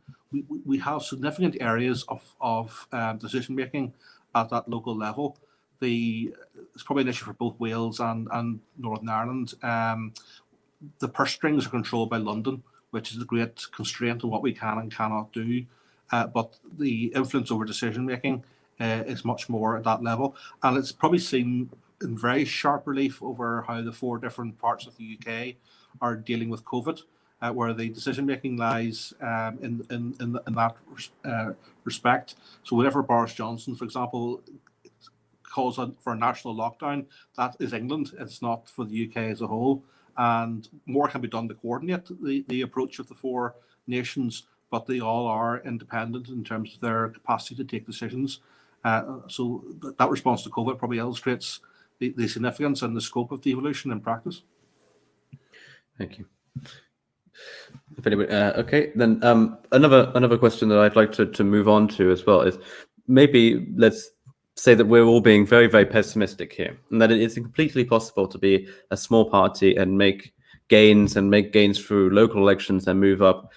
we have significant areas of decision making at that local level. It's probably an issue for both Wales and Northern Ireland. The purse strings are controlled by London, which is a great constraint on what we can and cannot do. But the influence over decision making is much more at that level, and it's probably seen in very sharp relief over how the 4 different parts of the UK are dealing with COVID, where the decision making lies in that respect. So whenever Boris Johnson, for example, calls for a national lockdown, that is England. It's not for the UK as a whole, and more can be done to coordinate the approach of the 4 nations. But they all are independent in terms of their capacity to take decisions. So that response to COVID probably illustrates the significance and the scope of devolution in practice. Thank you. If anybody, okay, then another question that I'd like to move on to as well is maybe let's say that we're all being very, very pessimistic here, and that it is completely possible to be a small party and make gains through local elections and move up.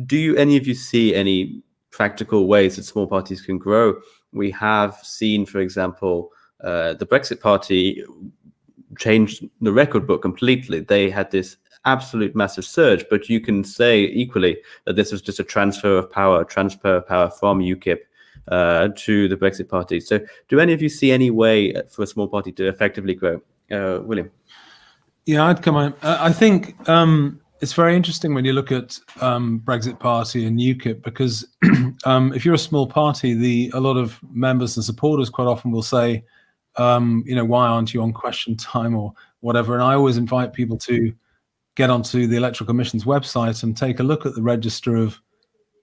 Do any of you see any practical ways that small parties can grow? We have seen, for example, the Brexit Party changed the record book completely. They had this absolute massive surge, but you can say equally that this was just a transfer of power from UKIP to the Brexit Party. So do any of you see any way for a small party to effectively grow? William? Yeah, I'd come on. I think it's very interesting when you look at Brexit Party and UKIP, because if you're a small party, a lot of members and supporters quite often will say, why aren't you on Question Time or whatever? And I always invite people to get onto the Electoral Commission's website and take a look at the register of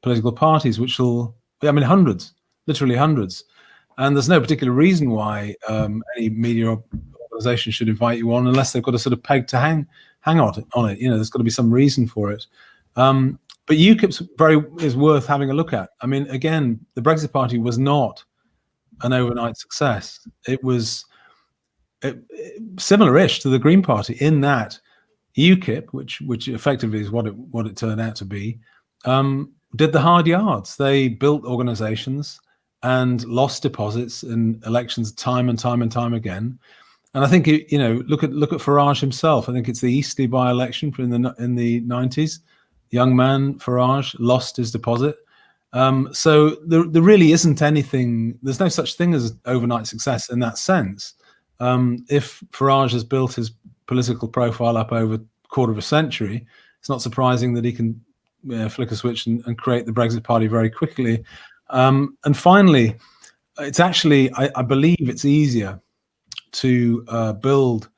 political parties, which hundreds, literally hundreds. And there's no particular reason why any media organisation should invite you on unless they've got a sort of peg to hang on it. There's got to be some reason for it. But UKIP's is worth having a look at. I mean, again, the Brexit Party was not an overnight success. It was similar-ish to the Green Party in that UKIP, which effectively is what it turned out to be, did the hard yards. They built organizations and lost deposits in elections time and time and time again. And I think look at Farage himself. I think it's the Eastleigh by-election in the 90s. Young man Farage lost his deposit. So there really isn't anything. There's no such thing as overnight success in that sense. If Farage has built his political profile up over a quarter of a century, it's not surprising that he can flick a switch and create the Brexit Party very quickly. And finally, it's actually, I believe it's easier to build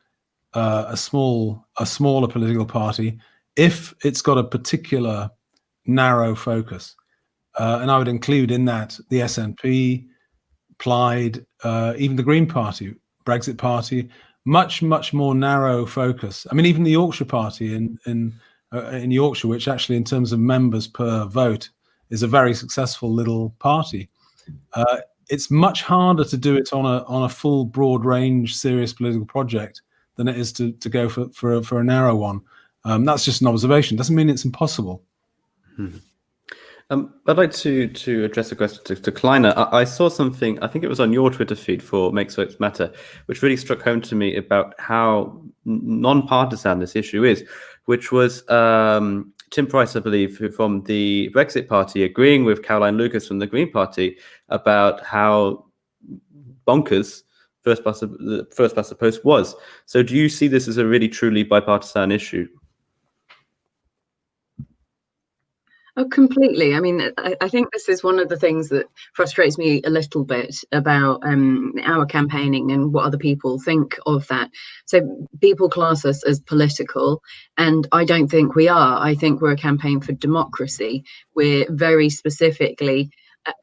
a smaller political party if it's got a particular narrow focus. And I would include in that the SNP, Plaid, even the Green Party, Brexit Party, much more narrow focus. I mean, even the Yorkshire Party in Yorkshire, which actually in terms of members per vote is a very successful little party. It's much harder to do it on a full, broad range, serious political project than it is to go for a narrow one. That's just an observation. Doesn't mean it's impossible. I'd like to address a question to Kleiner. I saw something, I think it was on your Twitter feed for Make Votes Matter, which really struck home to me about how non-partisan this issue is, which was Tim Price, I believe, from the Brexit Party, agreeing with Caroline Lucas from the Green Party about how bonkers first past the post was. So do you see this as a really truly bipartisan issue? Oh, completely. I mean, I think this is one of the things that frustrates me a little bit about our campaigning and what other people think of that. So people class us as political, and I don't think we are. I think we're a campaign for democracy. We're very specifically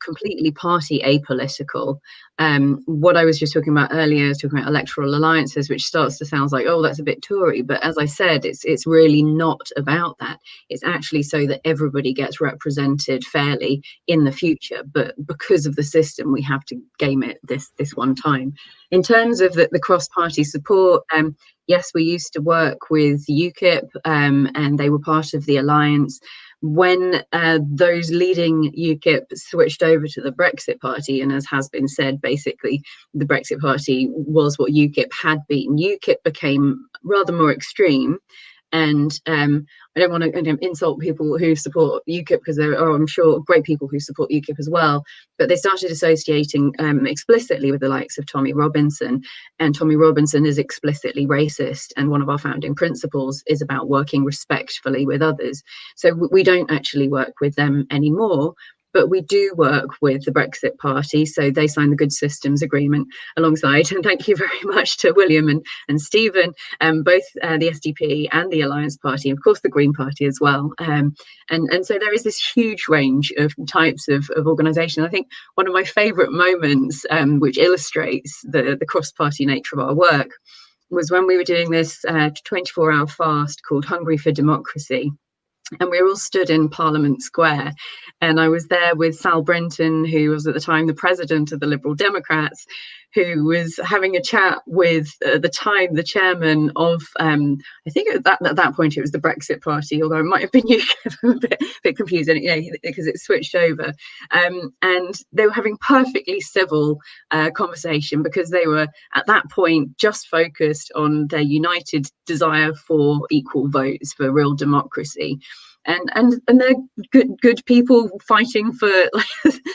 completely party apolitical. What I was just talking about earlier, I was talking about electoral alliances, which starts to sound like, oh, that's a bit Tory. But as I said, it's really not about that. It's actually so that everybody gets represented fairly in the future. But because of the system, we have to game it this one time. In terms of the cross-party support, yes, we used to work with UKIP, and they were part of the alliance. When those leading UKIP switched over to the Brexit Party, and as has been said, basically the Brexit Party was what UKIP had been. UKIP became rather more extreme, and I don't want to insult people who support UKIP, because there are, I'm sure, great people who support UKIP as well, but they started associating explicitly with the likes of Tommy Robinson, and Tommy Robinson is explicitly racist, and one of our founding principles is about working respectfully with others. So we don't actually work with them anymore, but we do work with the Brexit Party. So they signed the Good Systems Agreement alongside, and thank you very much to William and Stephen, both the SDP and the Alliance Party, of course the Green Party as well. And so there is this huge range of types of organisation. I think one of my favourite moments, which illustrates the cross-party nature of our work, was when we were doing this 24-hour fast called Hungry for Democracy. And we were all stood in Parliament Square, and I was there with Sal Brinton, who was at the time the president of the Liberal Democrats, who was having a chat with at the time the chairman of I think at that point it was the Brexit Party, although it might have been UKIP. I'm a bit confused, because it switched over, and they were having perfectly civil conversation, because they were at that point just focused on their united desire for equal votes, for real democracy. And they're good people fighting for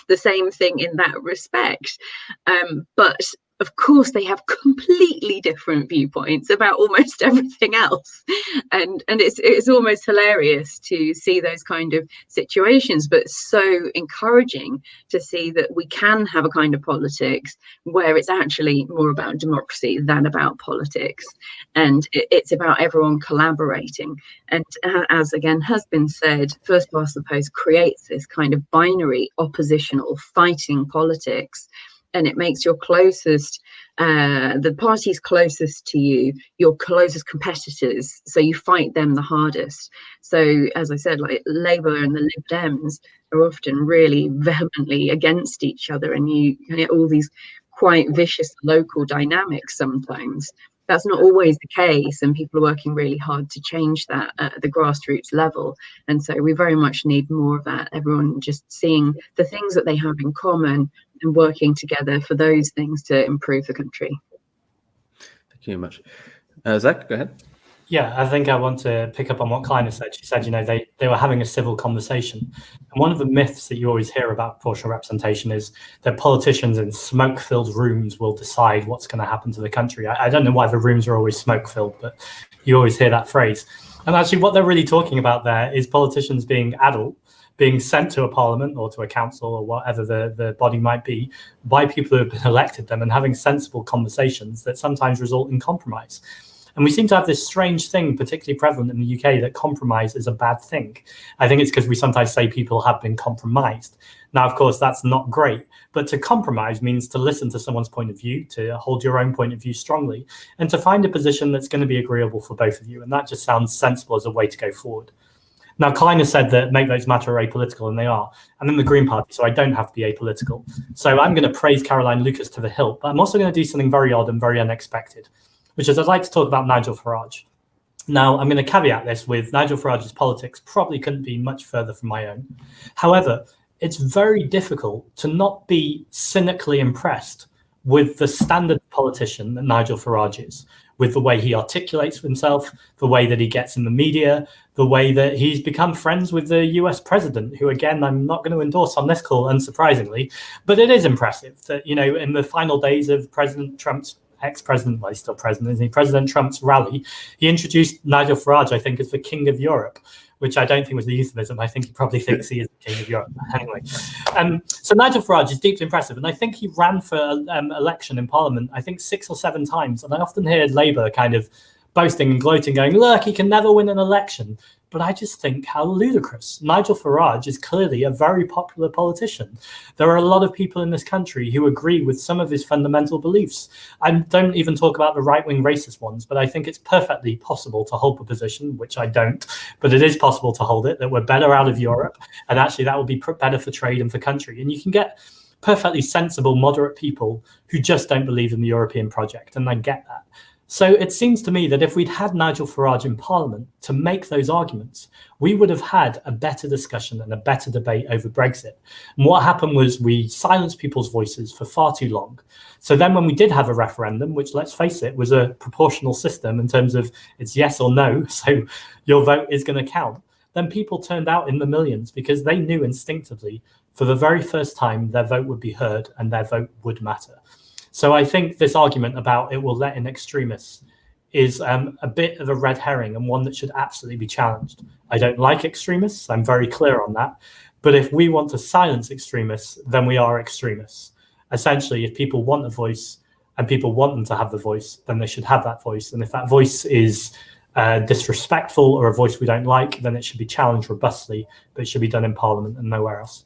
the same thing in that respect, but of course they have completely different viewpoints about almost everything else, and it's almost hilarious to see those kind of situations, but so encouraging to see that we can have a kind of politics where it's actually more about democracy than about politics, and it's about everyone collaborating. And as again has been said, first past the post creates this kind of binary oppositional fighting politics. and it makes your closest, the parties closest to you, your closest competitors. So you fight them the hardest. So as I said, like Labour and the Lib Dems are often really vehemently against each other, and you get all these quite vicious local dynamics sometimes. That's not always the case, and people are working really hard to change that at the grassroots level. And so we very much need more of that, everyone just seeing the things that they have in common and working together for those things to improve the country. Thank you very much. Zach, go ahead. Yeah, I think I want to pick up on what Kleiner said. She said, you know, they were having a civil conversation. And one of the myths that you always hear about proportional representation is that politicians in smoke-filled rooms will decide what's going to happen to the country. I don't know why the rooms are always smoke-filled, but you always hear that phrase. And actually what they're really talking about there is politicians being adult, being sent to a parliament or to a council or whatever the body might be by people who have been elected them, and having sensible conversations that sometimes result in compromise. And we seem to have this strange thing, particularly prevalent in the UK, that compromise is a bad thing. I think it's because we sometimes say people have been compromised. Now, of course, that's not great. But to compromise means to listen to someone's point of view, to hold your own point of view strongly, and to find a position that's going to be agreeable for both of you. And that just sounds sensible as a way to go forward. Now, Kleiner said that Make Votes Matter are apolitical, and they are. I'm in the Green Party, so I don't have to be apolitical. So I'm going to praise Caroline Lucas to the hilt, but I'm also going to do something very odd and very unexpected, which is I'd like to talk about Nigel Farage. Now, I'm going to caveat this with Nigel Farage's politics probably couldn't be much further from my own. However, it's very difficult to not be cynically impressed with the standard politician that Nigel Farage is, with the way he articulates himself, the way that he gets in the media, the way that he's become friends with the US president, who, again, I'm not going to endorse on this call, unsurprisingly, but it is impressive that, you know, in the final days of President Trump's ex-president, well, he's still president, isn't he? President Trump's rally, he introduced Nigel Farage, I think, as the King of Europe, which I don't think was a euphemism. I think he probably thinks he is the King of Europe. Anyway, so Nigel Farage is deeply impressive, and I think he ran for election in Parliament, I think 6 or 7 times, and I often hear Labour kind of boasting and gloating, going, look, he can never win an election. But I just think how ludicrous. Nigel Farage is clearly a very popular politician. There are a lot of people in this country who agree with some of his fundamental beliefs. I don't even talk about the right-wing racist ones, but I think it's perfectly possible to hold the position, which I don't, but it is possible to hold it, that we're better out of Europe, and actually that will be better for trade and for country. And you can get perfectly sensible, moderate people who just don't believe in the European project, and I get that. So it seems to me that if we'd had Nigel Farage in Parliament to make those arguments, we would have had a better discussion and a better debate over Brexit. And what happened was we silenced people's voices for far too long. So then when we did have a referendum, which, let's face it, was a proportional system in terms of it's yes or no, so your vote is going to count, then people turned out in the millions because they knew instinctively for the very first time their vote would be heard and their vote would matter. So I think this argument about it will let in extremists is a bit of a red herring, and one that should absolutely be challenged. I don't like extremists. I'm very clear on that. But if we want to silence extremists, then we are extremists. Essentially, if people want a voice and people want them to have the voice, then they should have that voice. And if that voice is disrespectful or a voice we don't like, then it should be challenged robustly, but it should be done in Parliament and nowhere else.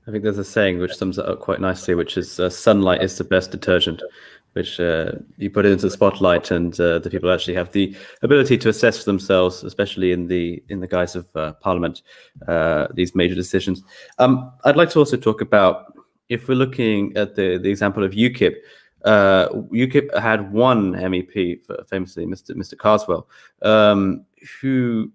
I think there's a saying which sums it up quite nicely, which is sunlight is the best detergent, which you put it into the spotlight, and the people actually have the ability to assess for themselves, especially in the guise of Parliament, these major decisions. I'd like to also talk about, if we're looking at the example of UKIP, UKIP had one MEP, famously Mr. Carswell, who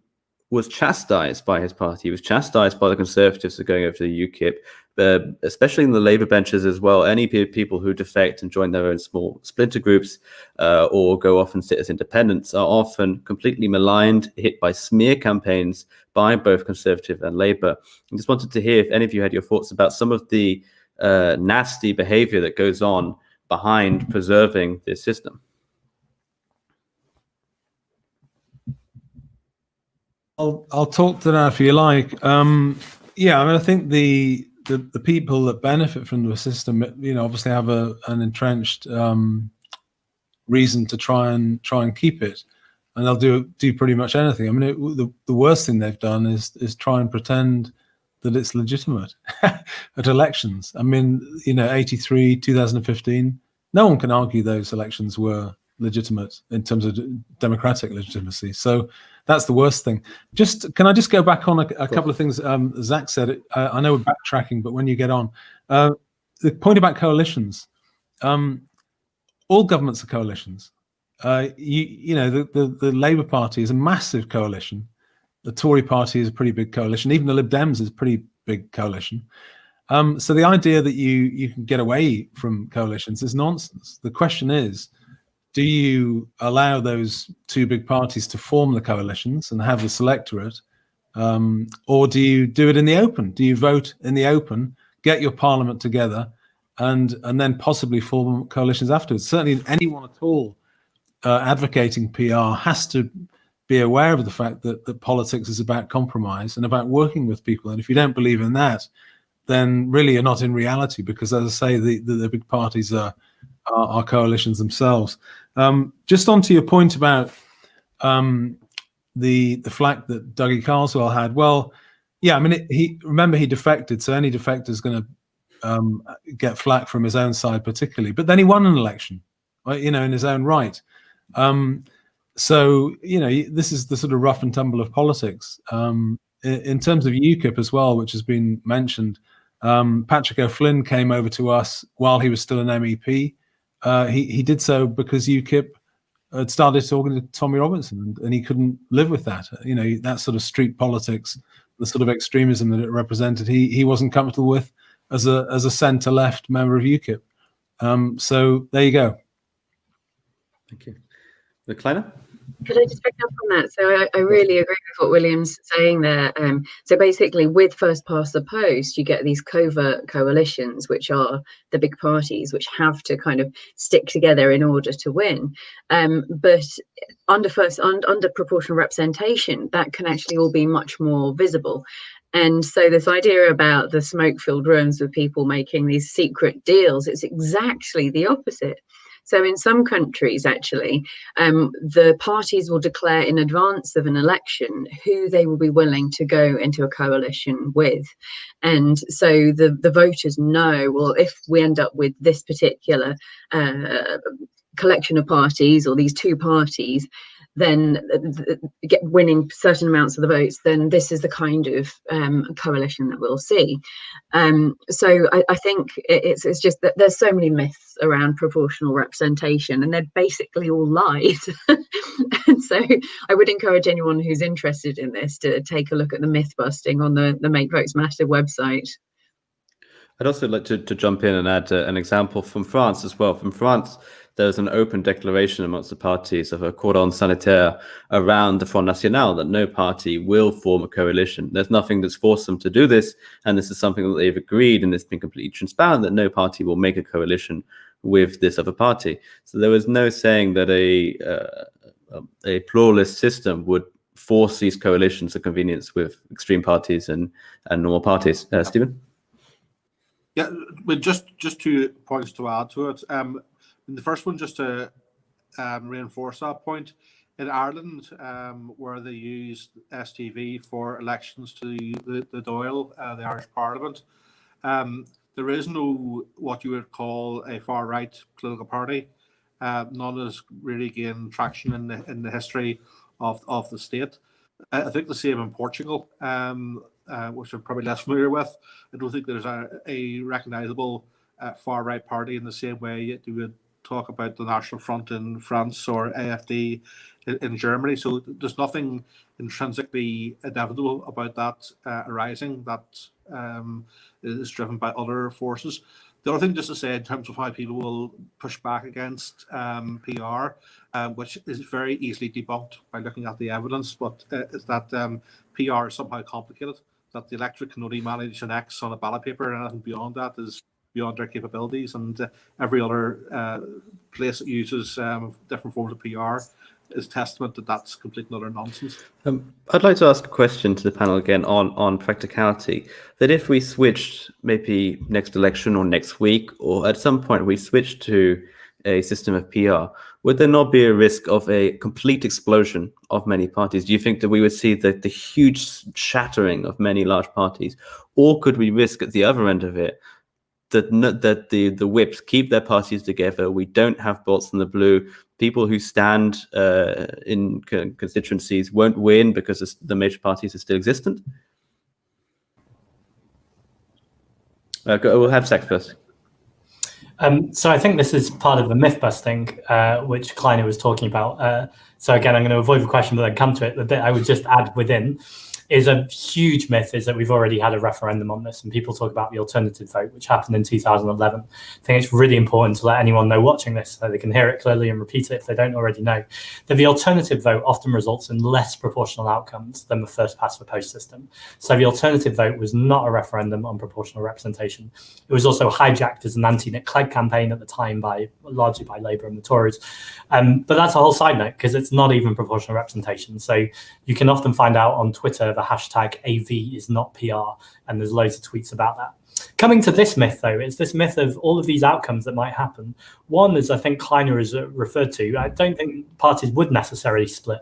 was chastised by his party. He was chastised by the Conservatives for going over to the UKIP, especially in the Labour benches as well. Any people who defect and join their own small splinter groups or go off and sit as independents are often completely maligned, hit by smear campaigns by both Conservative and Labour. I just wanted to hear if any of you had your thoughts about some of the nasty behaviour that goes on behind preserving this system. I'll talk to that if you like. Yeah, I mean, I think the people that benefit from the system, you know, obviously have an entrenched reason to try and keep it, and they'll do pretty much anything. I mean, the worst thing they've done is try and pretend that it's legitimate at elections. I mean, 83, 2015, no one can argue those elections were legitimate in terms of democratic legitimacy. So that's the worst thing. Can I just go back on a couple of things Zach said? I know we're backtracking, but when you get on, the point about coalitions, all governments are coalitions. The Labour Party is a massive coalition. The Tory Party is a pretty big coalition. Even the Lib Dems is a pretty big coalition. So the idea that you can get away from coalitions is nonsense. The question is, do you allow those two big parties to form the coalitions and have the selectorate, or do you do it in the open? Do you vote in the open, get your parliament together, and then possibly form coalitions afterwards? Certainly anyone at all advocating PR has to be aware of the fact that politics is about compromise and about working with people. And if you don't believe in that, then really you're not in reality, because, as I say, the big parties are coalitions themselves. Just onto your point about the flack that Dougie Carswell had. Well, yeah, I mean, he defected, so any defector is going to get flack from his own side particularly. But then he won an election, in his own right. So, this is the sort of rough and tumble of politics. In terms of UKIP as well, which has been mentioned, Patrick O'Flynn came over to us while he was still an MEP. He did so because UKIP had started talking to Tommy Robinson, and he couldn't live with that. That sort of street politics, the sort of extremism that it represented, he wasn't comfortable with as a centre-left member of UKIP. So there you go. Thank you. The Kleiner? Could I just pick up on that? So I really agree with what William's saying there. So basically, with first past the post, you get these covert coalitions, which are the big parties, which have to kind of stick together in order to win. But under proportional representation, that can actually all be much more visible. And so this idea about the smoke-filled rooms with people making these secret deals, it's exactly the opposite. So in some countries, actually, the parties will declare in advance of an election who they will be willing to go into a coalition with. And so the voters know, well, if we end up with this particular collection of parties, or these two parties, then get winning certain amounts of the votes, then this is the kind of coalition that we'll see. So I think it's just that there's so many myths around proportional representation, and they're basically all lies. And so I would encourage anyone who's interested in this to take a look at the myth busting on the Make Votes Matter website. I'd also like to jump in and add an example from France as well. From France, there's an open declaration amongst the parties of a cordon sanitaire around the Front National that no party will form a coalition. There's nothing that's forced them to do this, and this is something that they've agreed, and it's been completely transparent that no party will make a coalition with this other party. So there was no saying that a pluralist system would force these coalitions of convenience with extreme parties and normal parties. Stephen? Yeah, but just 2 points to add to it. The first one, just to reinforce that point, in Ireland, where they used STV for elections to the Dáil, the Irish Parliament, there is no what you would call a far-right political party. None has really gained traction in the history of the state. I think the same in Portugal, which I'm probably less familiar with. I don't think there's a recognisable far-right party in the same way you would talk about the National Front in France or AfD in Germany. So there's nothing intrinsically inevitable about that arising that is driven by other forces. The other thing, just to say, in terms of how people will push back against PR, which is very easily debunked by looking at the evidence, but is that PR is somehow complicated, that the electorate can only manage an X on a ballot paper, and anything beyond that is beyond their capabilities, and every other place that uses different forms of PR is testament that that's complete and utter nonsense. I'd like to ask a question to the panel again on practicality. That if we switched maybe next election or next week, or at some point we switched to a system of PR, would there not be a risk of a complete explosion of many parties? Do you think that we would see the huge shattering of many large parties, or could we risk at the other end of it that the whips keep their parties together? We don't have bolts in the blue. People who stand in constituencies won't win because the major parties are still existent. We'll have Zach first. So I think this is part of the myth busting, which Kleiner was talking about. So again, I'm going to avoid the question, but then come to it. The bit I would just add within is a huge myth is that we've already had a referendum on this, and people talk about the alternative vote, which happened in 2011. I think it's really important to let anyone know watching this so they can hear it clearly and repeat it if they don't already know, that the alternative vote often results in less proportional outcomes than the first past the post system. So the alternative vote was not a referendum on proportional representation. It was also hijacked as an anti-Nick Clegg campaign at the time largely by Labour and the Tories. But that's a whole side note, because it's not even proportional representation. So you can often find out on Twitter the hashtag AV is not PR, and there's loads of tweets about that. Coming to this myth, though, it's this myth of all of these outcomes that might happen. One is, I think Kleiner has referred to, I don't think parties would necessarily split.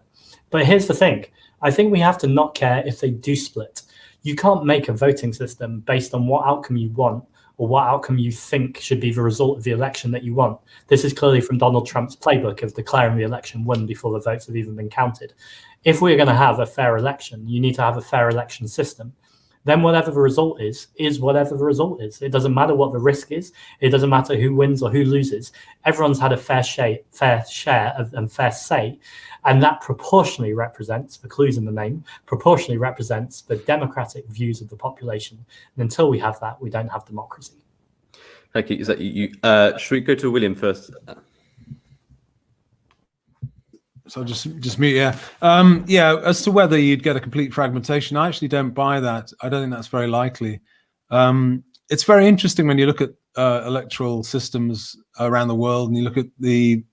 But here's the thing. I think we have to not care if they do split. You can't make a voting system based on what outcome you want or what outcome you think should be the result of the election that you want. This is clearly from Donald Trump's playbook of declaring the election won before the votes have even been counted. If we're going to have a fair election, you need to have a fair election system. Then whatever the result is whatever the result is. It doesn't matter what the risk is. It doesn't matter who wins or who loses. Everyone's had a fair share and fair say. And that proportionally represents, the clues in the name, proportionally represents the democratic views of the population. And until we have that, we don't have democracy. Thank you. Is that you? Should we go to William first? So just mute, yeah. Yeah, as to whether you'd get a complete fragmentation, I actually don't buy that. I don't think that's very likely. It's very interesting when you look at electoral systems around the world, and you look at the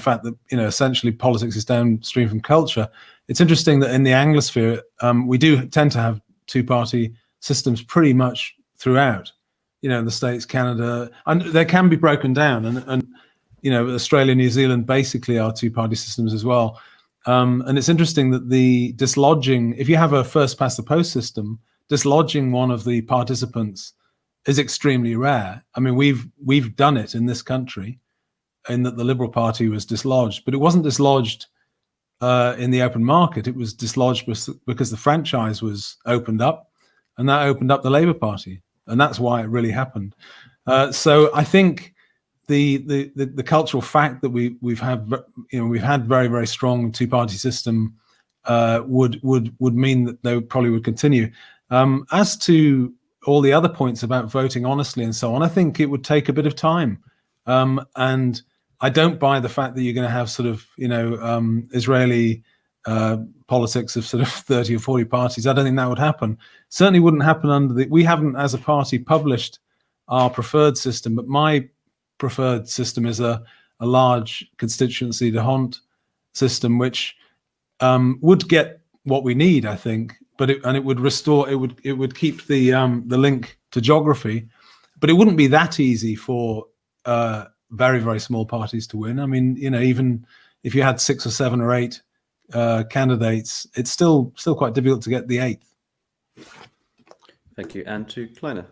fact that essentially politics is downstream from culture. It's interesting that in the Anglosphere, we do tend to have two-party systems pretty much throughout. In the States, Canada, and they can be broken down, and Australia, New Zealand basically are two-party systems as well. And it's interesting that the dislodging, if you have a first past the post system, dislodging one of the participants is extremely rare. I mean, we've done it in this country, in that the Liberal Party was dislodged, but it wasn't dislodged in the open market. It was dislodged because the franchise was opened up, and that opened up the Labour Party, and that's why it really happened. So I think the cultural fact that we've had very, very strong two-party system would mean that they probably would continue. As to all the other points about voting honestly and so on, I think it would take a bit of time. And I don't buy the fact that you're going to have sort of, Israeli politics of sort of 30 or 40 parties. I don't think that would happen. Certainly wouldn't happen we haven't as a party published our preferred system, but my preferred system is a large constituency d'Hondt system, which would get what we need, I think, but it would restore, it would keep the link to geography, but it wouldn't be that easy for very, very small parties to win. I mean, even if you had 6 or 7 or 8 candidates, it's still quite difficult to get the 8th. Thank you. And to Kleiner.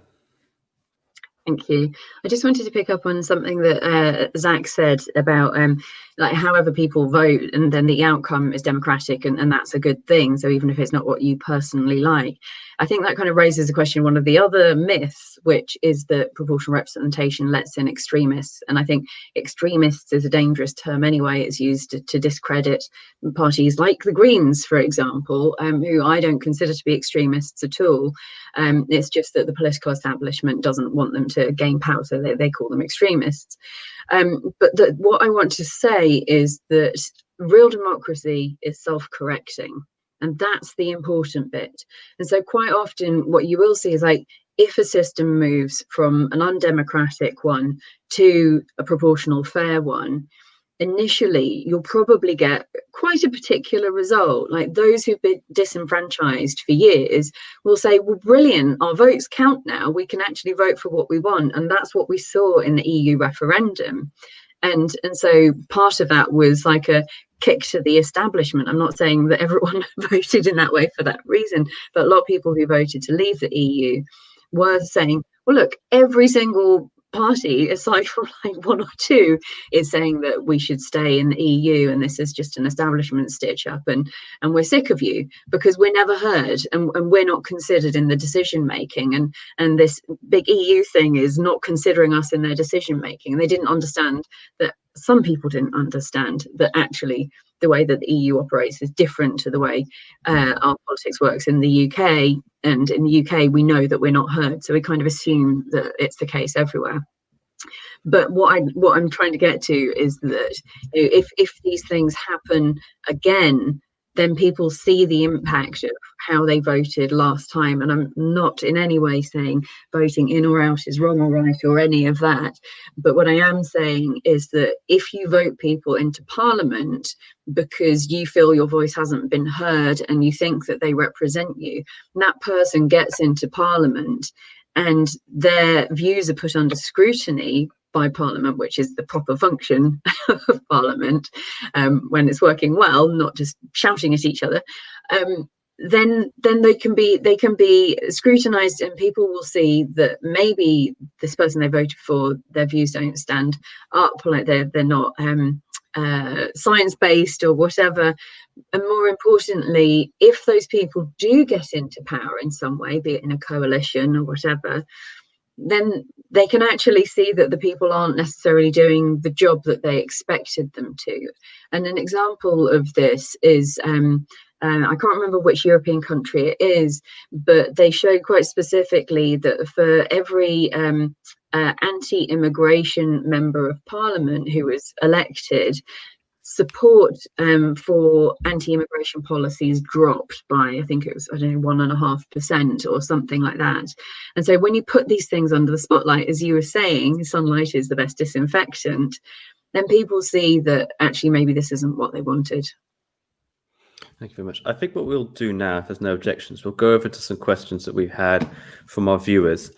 Thank you. I just wanted to pick up on something that Zach said about like however people vote, and then the outcome is democratic, and that's a good thing. So even if it's not what you personally like, I think that kind of raises the question, one of the other myths, which is that proportional representation lets in extremists. And I think extremists is a dangerous term anyway. It's used to discredit parties like the Greens, for example, who I don't consider to be extremists at all. It's just that the political establishment doesn't want them to gain power, so they call them extremists. But what I want to say is that real democracy is self-correcting, and that's the important bit. And so quite often what you will see is, like, if a system moves from an undemocratic one to a proportional fair one, initially you'll probably get quite a particular result. Like, those who've been disenfranchised for years will say, well, brilliant, our votes count now, we can actually vote for what we want. And that's what we saw in the EU referendum. And so part of that was like a kick to the establishment. I'm not saying that everyone voted in that way for that reason, but a lot of people who voted to leave the EU were saying, well, look, every single party, aside from like one or two, is saying that we should stay in the EU, and this is just an establishment stitch up, and we're sick of you because we're never heard, and we're not considered in the decision making, and this big EU thing is not considering us in their decision making. They didn't understand that. Some people didn't understand that actually the way that the EU operates is different to the way our politics works in the UK. And in the UK, we know that we're not heard, so we kind of assume that it's the case everywhere. But what I'm trying to get to is that if these things happen again, then people see the impact of how they voted last time. And I'm not in any way saying voting in or out is wrong or right or any of that. But what I am saying is that if you vote people into Parliament because you feel your voice hasn't been heard and you think that they represent you, that person gets into Parliament and their views are put under scrutiny by Parliament, which is the proper function of Parliament, when it's working well, not just shouting at each other, then they can be scrutinised, and people will see that maybe this person they voted for, their views don't stand up, like they're not science-based or whatever. And more importantly, if those people do get into power in some way, be it in a coalition or whatever, then they can actually see that the people aren't necessarily doing the job that they expected them to. And an example of this is, I can't remember which European country it is, but they show quite specifically that for every anti-immigration member of Parliament who was elected, support for anti-immigration policies dropped by, I think it was, 1.5% or something like that. And so when you put these things under the spotlight, as you were saying, sunlight is the best disinfectant, then people see that actually maybe this isn't what they wanted. Thank you very much. I think what we'll do now, if there's no objections, we'll go over to some questions that we've had from our viewers.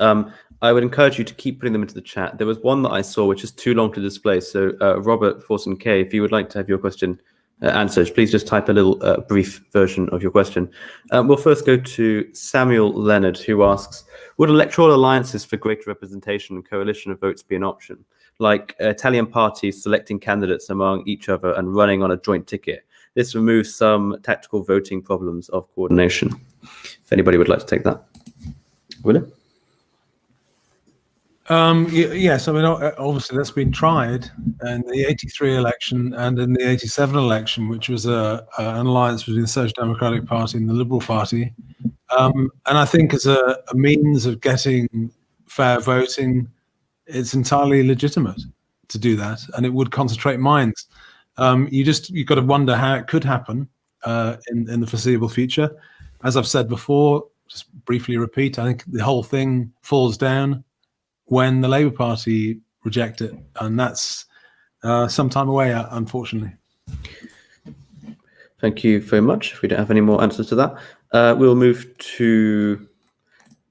I would encourage you to keep putting them into the chat. There was one that I saw which is too long to display. So Robert Forson K, if you would like to have your question answered, please just type a little brief version of your question. We'll first go to Samuel Leonard, who asks, would electoral alliances for greater representation and coalition of votes be an option? Like Italian parties selecting candidates among each other and running on a joint ticket. This removes some tactical voting problems of coordination. If anybody would like to take that. William? Yes, I mean, obviously that's been tried in the 83 election and in the 87 election, which was an alliance between the Social Democratic Party and the Liberal Party. And I think as a means of getting fair voting, it's entirely legitimate to do that, and it would concentrate minds. You've got to wonder how it could happen in the foreseeable future. As I've said before, just briefly repeat, I think the whole thing falls down when the Labour Party reject it, and that's some time away, unfortunately. Thank you very much. If we don't have any more answers to that, we'll move to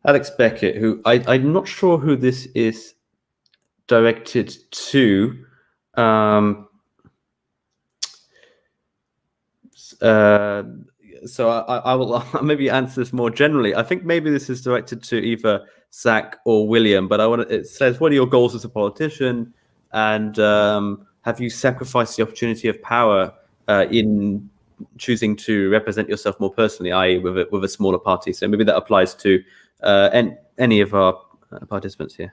Alex Beckett, who I'm not sure who this is directed to. So I will maybe answer this more generally. I think maybe this is directed to either Zach or William, but it says, what are your goals as a politician? And have you sacrificed the opportunity of power in choosing to represent yourself more personally, i.e. with a smaller party? So maybe that applies to any of our participants here.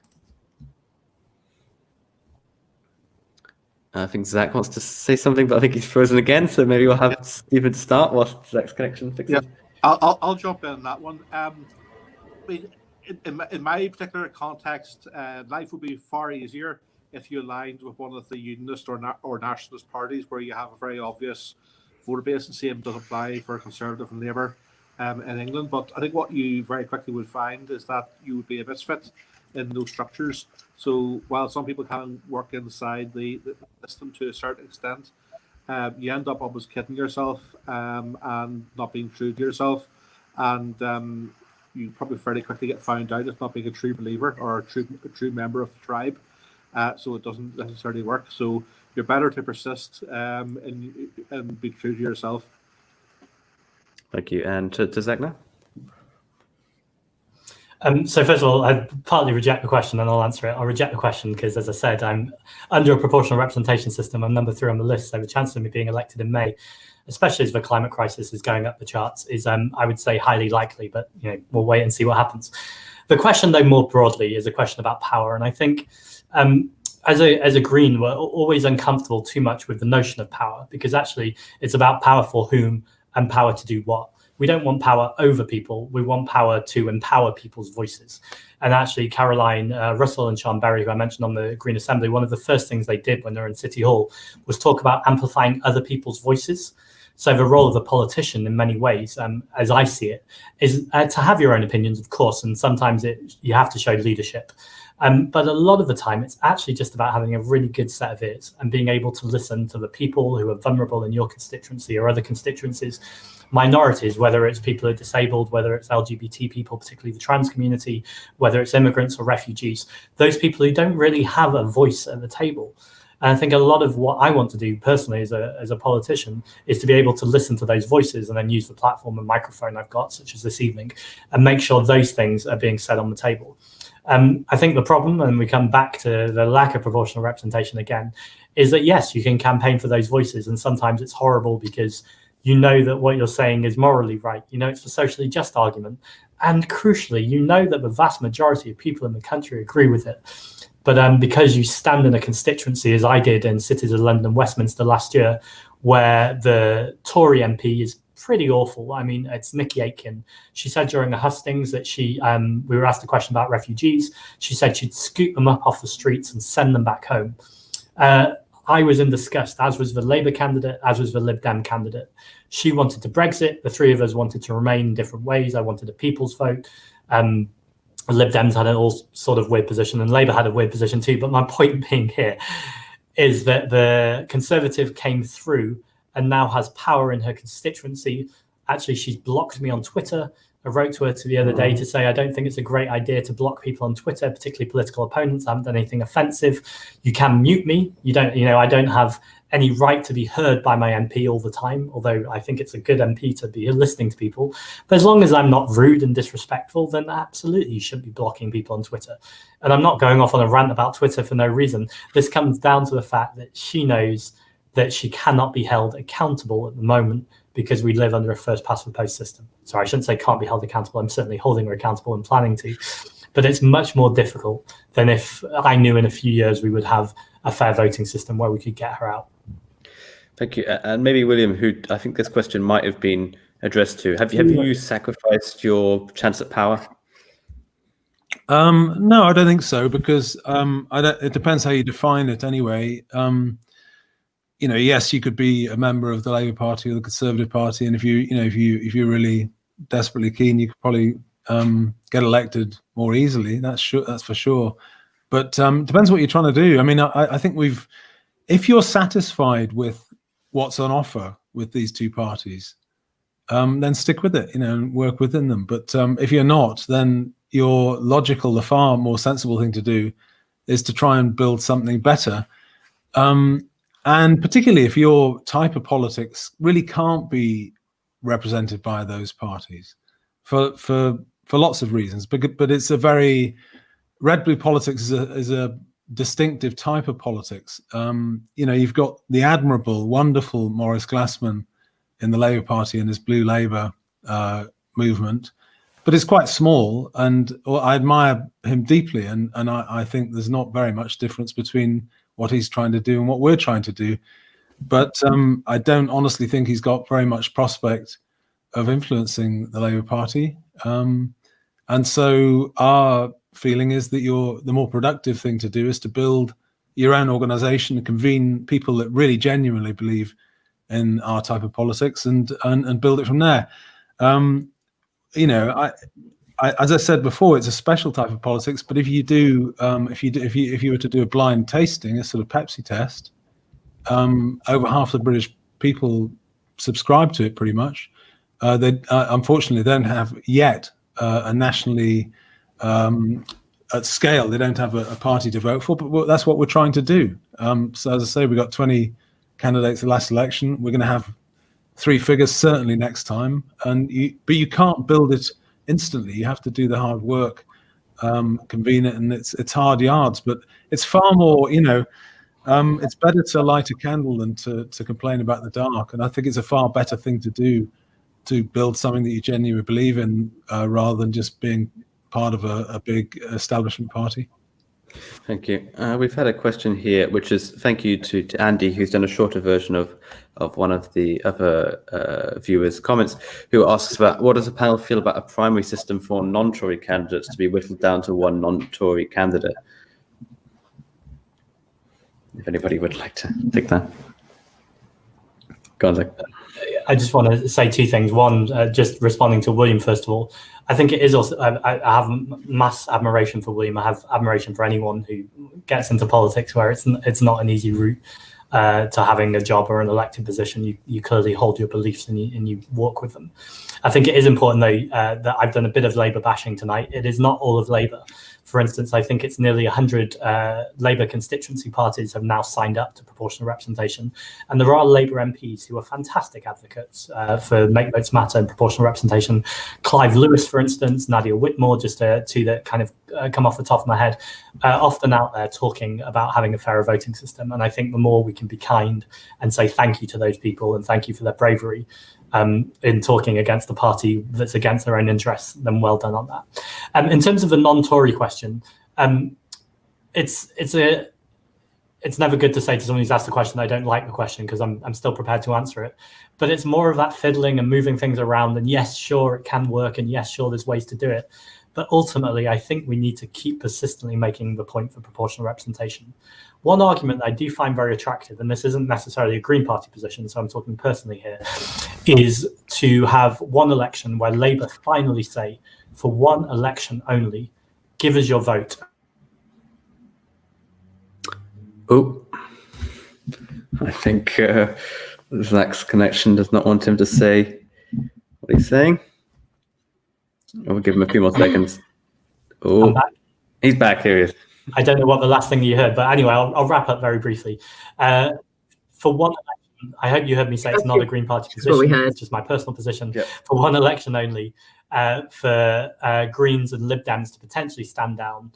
I think Zach wants to say something, but I think he's frozen again. So maybe we'll have Stephen start whilst Zach's connection fixes. Yeah, I'll jump in on that one. In my particular context, life would be far easier if you aligned with one of the unionist or nationalist parties, where you have a very obvious voter base, and same does apply for Conservative and Labour in England. But I think what you very quickly would find is that you would be a misfit in those structures. So while some people can work inside the system to a certain extent, you end up almost kidding yourself and not being true to yourself, and you probably fairly quickly get found out as not being a true believer or a true member of the tribe. so it doesn't necessarily work. So you're better to persist and be true to yourself. Thank you. And to Zegna? So first of all, I partly reject the question and I'll answer it. I'll reject the question because, as I said, I'm under a proportional representation system. I'm number 3 on the list. So the chance of me being elected in May, especially as the climate crisis is going up the charts, is, I would say, highly likely. But we'll wait and see what happens. The question, though, more broadly, is a question about power. And I think as a Green, we're always uncomfortable too much with the notion of power, because actually it's about power for whom and power to do what. We don't want power over people. We want power to empower people's voices. And actually, Caroline Russell and Sean Berry, who I mentioned on the Green Assembly, one of the first things they did when they were in City Hall was talk about amplifying other people's voices. So the role of the politician in many ways, as I see it, is to have your own opinions, of course, and sometimes you have to show leadership. But a lot of the time, it's actually just about having a really good set of ears and being able to listen to the people who are vulnerable in your constituency or other constituencies, minorities, whether it's people who are disabled, whether it's LGBT people, particularly the trans community, whether it's immigrants or refugees, those people who don't really have a voice at the table. And I think a lot of what I want to do personally as a politician is to be able to listen to those voices and then use the platform and microphone I've got, such as this evening, and make sure those things are being said on the table. I think the problem, and we come back to the lack of proportional representation again, is that yes, you can campaign for those voices, and sometimes it's horrible because you know that what you're saying is morally right. You know it's the socially just argument. And crucially, you know that the vast majority of people in the country agree with it. But because you stand in a constituency, as I did in cities of London and Westminster last year, where the Tory MP is pretty awful. I mean, it's Nikki Aitken. She said during the hustings that we were asked a question about refugees. She said she'd scoop them up off the streets and send them back home. I was in disgust, as was the Labour candidate, as was the Lib Dem candidate. She wanted to Brexit. The three of us wanted to remain in different ways. I wanted a people's vote. Lib Dems had an all sort of weird position, and Labour had a weird position too. But my point being here is that the Conservative came through and now has power in her constituency. Actually, she's blocked me on Twitter. I wrote to her the other day to say I don't think it's a great idea to block people on Twitter, particularly political opponents. I haven't done anything offensive. You can mute me. I don't have any right to be heard by my MP all the time, although I think it's a good MP to be listening to people. But as long as I'm not rude and disrespectful, then absolutely you shouldn't be blocking people on Twitter. And I'm not going off on a rant about Twitter for no reason. This comes down to the fact that she knows that she cannot be held accountable at the moment because we live under a first past the post system. Sorry, I shouldn't say can't be held accountable. I'm certainly holding her accountable and planning to. But it's much more difficult than if I knew in a few years we would have a fair voting system where we could get her out. Thank you. And maybe William, who I think this question might have been addressed to, have you sacrificed your chance at power? No, I don't think so, because it depends how you define it anyway. Yes, you could be a member of the Labour Party or the Conservative Party, and if you're really desperately keen, you could probably get elected more easily. That's for sure. But depends what you're trying to do. I mean, I think if you're satisfied with what's on offer with these two parties, then stick with it, and work within them. But if you're not, then the far more sensible thing to do is to try and build something better. And particularly if your type of politics really can't be represented by those parties for lots of reasons, but it's a very red-blue politics is a distinctive type of politics. You've got the admirable, wonderful Maurice Glassman in the Labour Party and his Blue Labour movement, but it's quite small, and I admire him deeply, and I think there's not very much difference between what he's trying to do and what we're trying to do. But I don't honestly think he's got very much prospect of influencing the Labour Party. And so our feeling is that the more productive thing to do is to build your own organisation and convene people that really genuinely believe in our type of politics and build it from there. As I said before, it's a special type of politics. But if you were to do a blind tasting, a sort of Pepsi test, over half the British people subscribe to it pretty much. They unfortunately don't have yet a nationally at scale. They don't have a party to vote for, but that's what we're trying to do. So as I say, we got 20 candidates the last election. We're going to have 3 figures certainly next time, but you can't build it instantly. You have to do the hard work, convene it, and it's hard yards, but it's far more, it's better to light a candle than to complain about the dark. And I think it's a far better thing to do, to build something that you genuinely believe in, rather than just being part of a big establishment party. Thank you. We've had a question here, which is thank you to Andy, who's done a shorter version of one of the other viewers' comments, who asks about what does the panel feel about a primary system for non-Tory candidates to be whittled down to one non-Tory candidate? If anybody would like to take that. Go on, Zach. I just want to say 2 things. One, just responding to William, first of all, I think it is also, I have mass admiration for William. I have admiration for anyone who gets into politics where it's not an easy route to having a job or an elected position. You clearly hold your beliefs and you walk with them. I think it is important, though, that I've done a bit of Labour bashing tonight. It is not all of Labour. For instance, I think it's nearly 100 Labour constituency parties have now signed up to proportional representation. And there are Labour MPs who are fantastic advocates for Make Votes Matter and proportional representation. Clive Lewis, for instance, Nadia Whitmore, just 2 that kind of come off the top of my head, often out there talking about having a fairer voting system. And I think the more we can be kind and say thank you to those people and thank you for their bravery, in talking against the party that's against their own interests, then well done on that. In terms of the non-Tory question, it's never good to say to someone who's asked a question, I don't like the question, because I'm still prepared to answer it. But it's more of that fiddling and moving things around, and yes, sure, it can work, and yes, sure, there's ways to do it. But ultimately, I think we need to keep persistently making the point for proportional representation. One argument that I do find very attractive, and this isn't necessarily a Green Party position, so I'm talking personally here, is to have one election where Labour finally say, for one election only, give us your vote. Oh, I think Zach's connection does not want him to say what he's saying. We'll give him a few more seconds. Oh, he's back. Here he is. I don't know what the last thing you heard, but anyway, I'll wrap up very briefly. For one election, I hope you heard me say it's not a Green Party position. It's just my personal position. Yep. For one election only, for Greens and Lib Dems to potentially stand down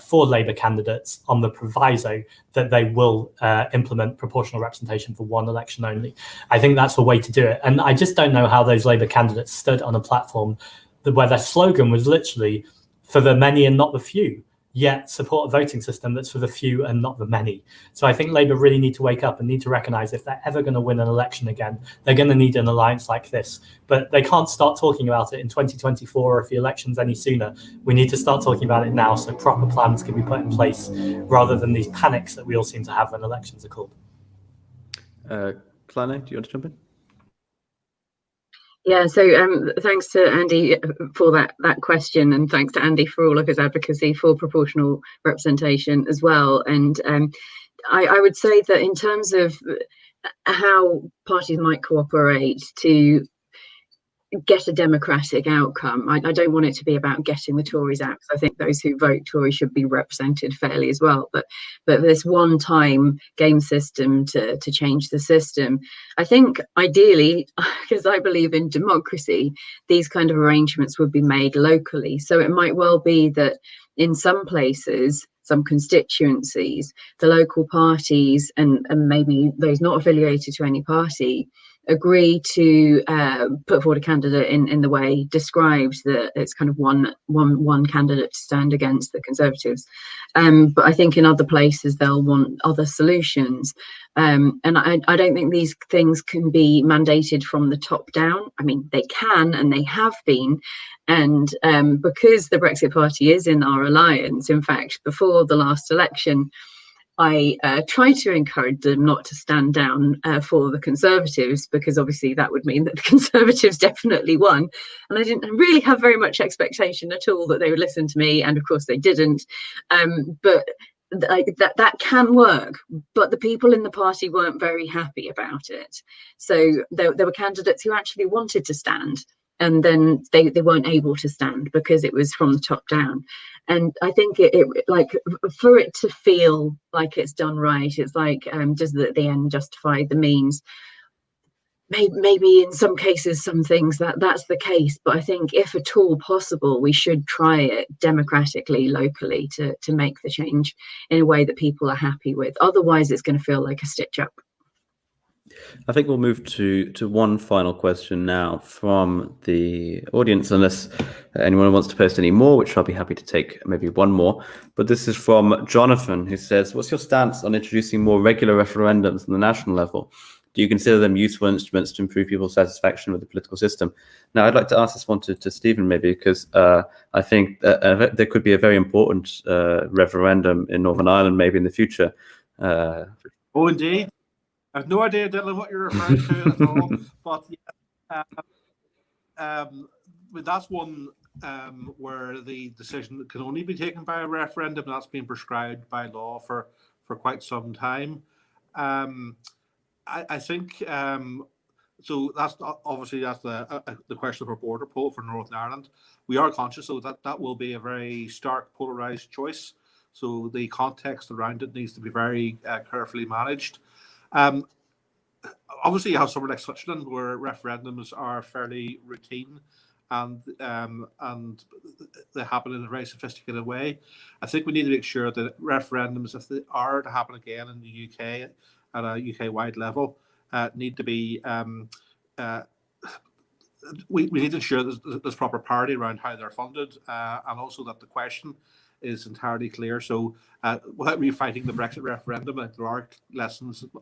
for Labour candidates on the proviso that they will implement proportional representation for one election only. I think that's the way to do it. And I just don't know how those Labour candidates stood on a platform where their slogan was literally for the many and not the few, yet support a voting system that's for the few and not the many. So I think Labour really need to wake up and need to recognise if they're ever going to win an election again, they're going to need an alliance like this. But they can't start talking about it in 2024 or if the election's any sooner. We need to start talking about it now so proper plans can be put in place rather than these panics that we all seem to have when elections are called. Klára, do you want to jump in? Yeah, so thanks to Andy for that question, and thanks to Andy for all of his advocacy for proportional representation as well. And I would say that in terms of how parties might cooperate to get a democratic outcome, I don't want it to be about getting the Tories out, because I think those who vote Tory should be represented fairly as well. But this one-time game system to change the system, I think ideally, because I believe in democracy, these kind of arrangements would be made locally. So it might well be that in some places, some constituencies, the local parties and maybe those not affiliated to any party agree to put forward a candidate in the way described, that it's kind of one candidate to stand against the Conservatives. But I think in other places they'll want other solutions. And I don't think these things can be mandated from the top down. I mean, they can, and they have been. And because the Brexit Party is in our alliance, in fact, before the last election, I tried to encourage them not to stand down for the Conservatives, because obviously that would mean that the Conservatives definitely won. And I didn't really have very much expectation at all that they would listen to me. And of course they didn't. But that can work. But the people in the party weren't very happy about it. So there were candidates who actually wanted to stand and then they weren't able to stand because it was from the top down. And I think it like, for it to feel like it's done right, it's like, does the end justify the means? Maybe in some cases, some things that's the case, but I think if at all possible, we should try it democratically, locally, to make the change in a way that people are happy with. Otherwise, it's going to feel like a stitch up. I think we'll move to one final question now from the audience, unless anyone wants to post any more, which I'll be happy to take maybe one more. But this is from Jonathan, who says, what's your stance on introducing more regular referendums on the national level? Do you consider them useful instruments to improve people's satisfaction with the political system? Now, I'd like to ask this one to Stephen, maybe, because I think there could be a very important referendum in Northern Ireland, maybe in the future. Oh, indeed. I have no idea, Dylan, what you're referring to at all. But yeah, that's one where the decision can only be taken by a referendum. That's been prescribed by law for quite some time. I think so. That's obviously the question of a border poll for Northern Ireland. We are conscious of that will be a very stark polarized choice. So the context around it needs to be very carefully managed. Obviously, you have somewhere like Switzerland where referendums are fairly routine and they happen in a very sophisticated way. I think we need to make sure that referendums, if they are to happen again in the UK at a UK-wide level, need to be we need to ensure there's proper parity around how they're funded, and also that the question is entirely clear. So without refighting the Brexit referendum, there are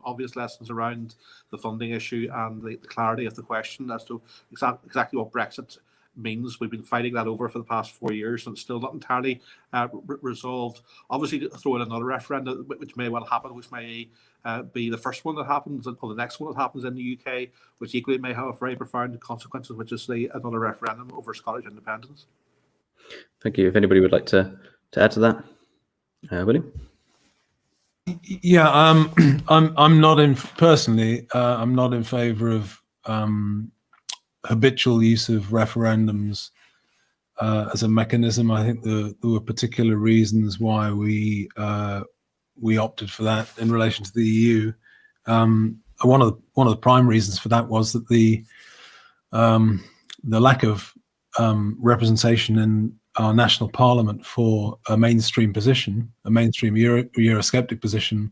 obvious lessons around the funding issue and the clarity of the question as to exactly what Brexit means. We've been fighting that over for the past 4 years and it's still not entirely resolved. Obviously, throw in another referendum, which may well happen, which may be the first one that happens or the next one that happens in the UK, which equally may have very profound consequences, which is another referendum over Scottish independence. Thank you. If anybody would like to add to that, William? Yeah, I'm not in personally. I'm not in favour of habitual use of referendums as a mechanism. I think there were particular reasons why we opted for that in relation to the EU. One of the prime reasons for that was that the lack of representation in our national parliament for a mainstream position, a mainstream Eurosceptic position,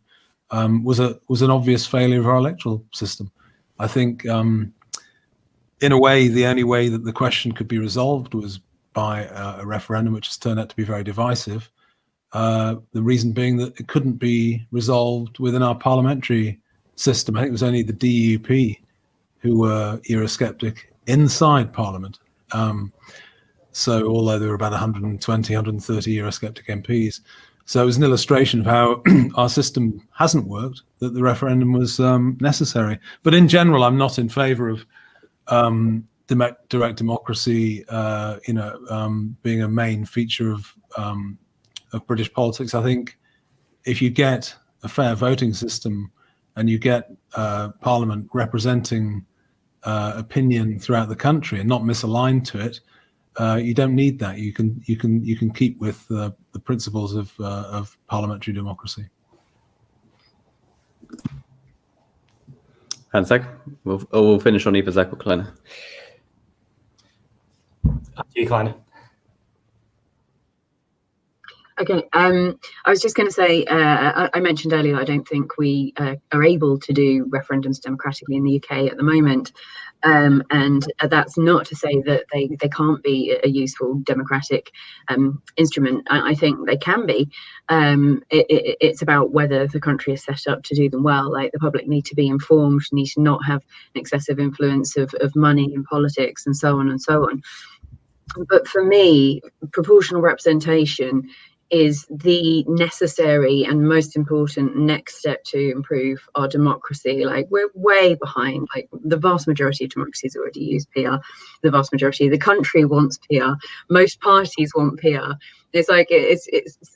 was an obvious failure of our electoral system. I think, in a way, the only way that the question could be resolved was by a referendum, which has turned out to be very divisive. The reason being that it couldn't be resolved within our parliamentary system. I think it was only the DUP who were Eurosceptic inside Parliament. So although there were about 120, 130 Eurosceptic MPs. So it was an illustration of how our system hasn't worked, that the referendum was necessary. But in general, I'm not in favour of direct democracy, being a main feature of British politics. I think if you get a fair voting system and you get Parliament representing opinion throughout the country and not misaligned to it, you don't need that. You can keep with the principles of parliamentary democracy. And Zach, we'll finish on either Zach or Kleiner. Up to you, Kleiner. Okay, I was just going to say, I mentioned earlier, I don't think we are able to do referendums democratically in the UK at the moment. And that's not to say that they can't be a useful democratic instrument. I think they can be. It's about whether the country is set up to do them well. Like, the public need to be informed, need to not have an excessive influence of money in politics and so on and so on. But for me, proportional representation is the necessary and most important next step to improve our democracy. Like, we're way behind. Like, the vast majority of democracies already use PR. The vast majority of the country wants PR. Most parties want PR. It's like, it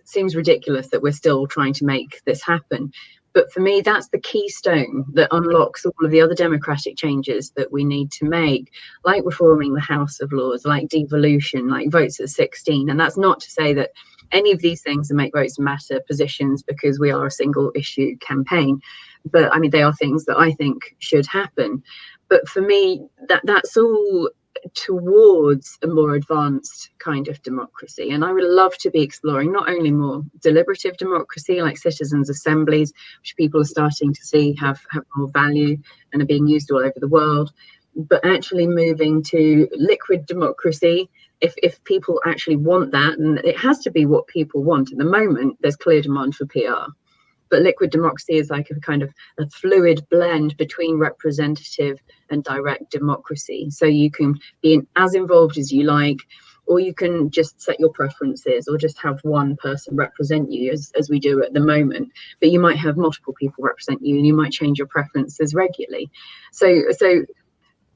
seems ridiculous that we're still trying to make this happen. But for me, that's the keystone that unlocks all of the other democratic changes that we need to make, like reforming the House of Lords, like devolution, like votes at 16. And that's not to say that any of these things are Make Votes Matter positions because we are a single issue campaign. But I mean, they are things that I think should happen. But for me, that's all towards a more advanced kind of democracy. And I would love to be exploring not only more deliberative democracy like citizens' assemblies, which people are starting to see have more value and are being used all over the world, but actually moving to liquid democracy if people actually want that. And it has to be what people want. At the moment, there's clear demand for PR. But liquid democracy is like a kind of a fluid blend between representative and direct democracy. So you can be as involved as you like, or you can just set your preferences or just have one person represent you as we do at the moment. But you might have multiple people represent you and you might change your preferences regularly. So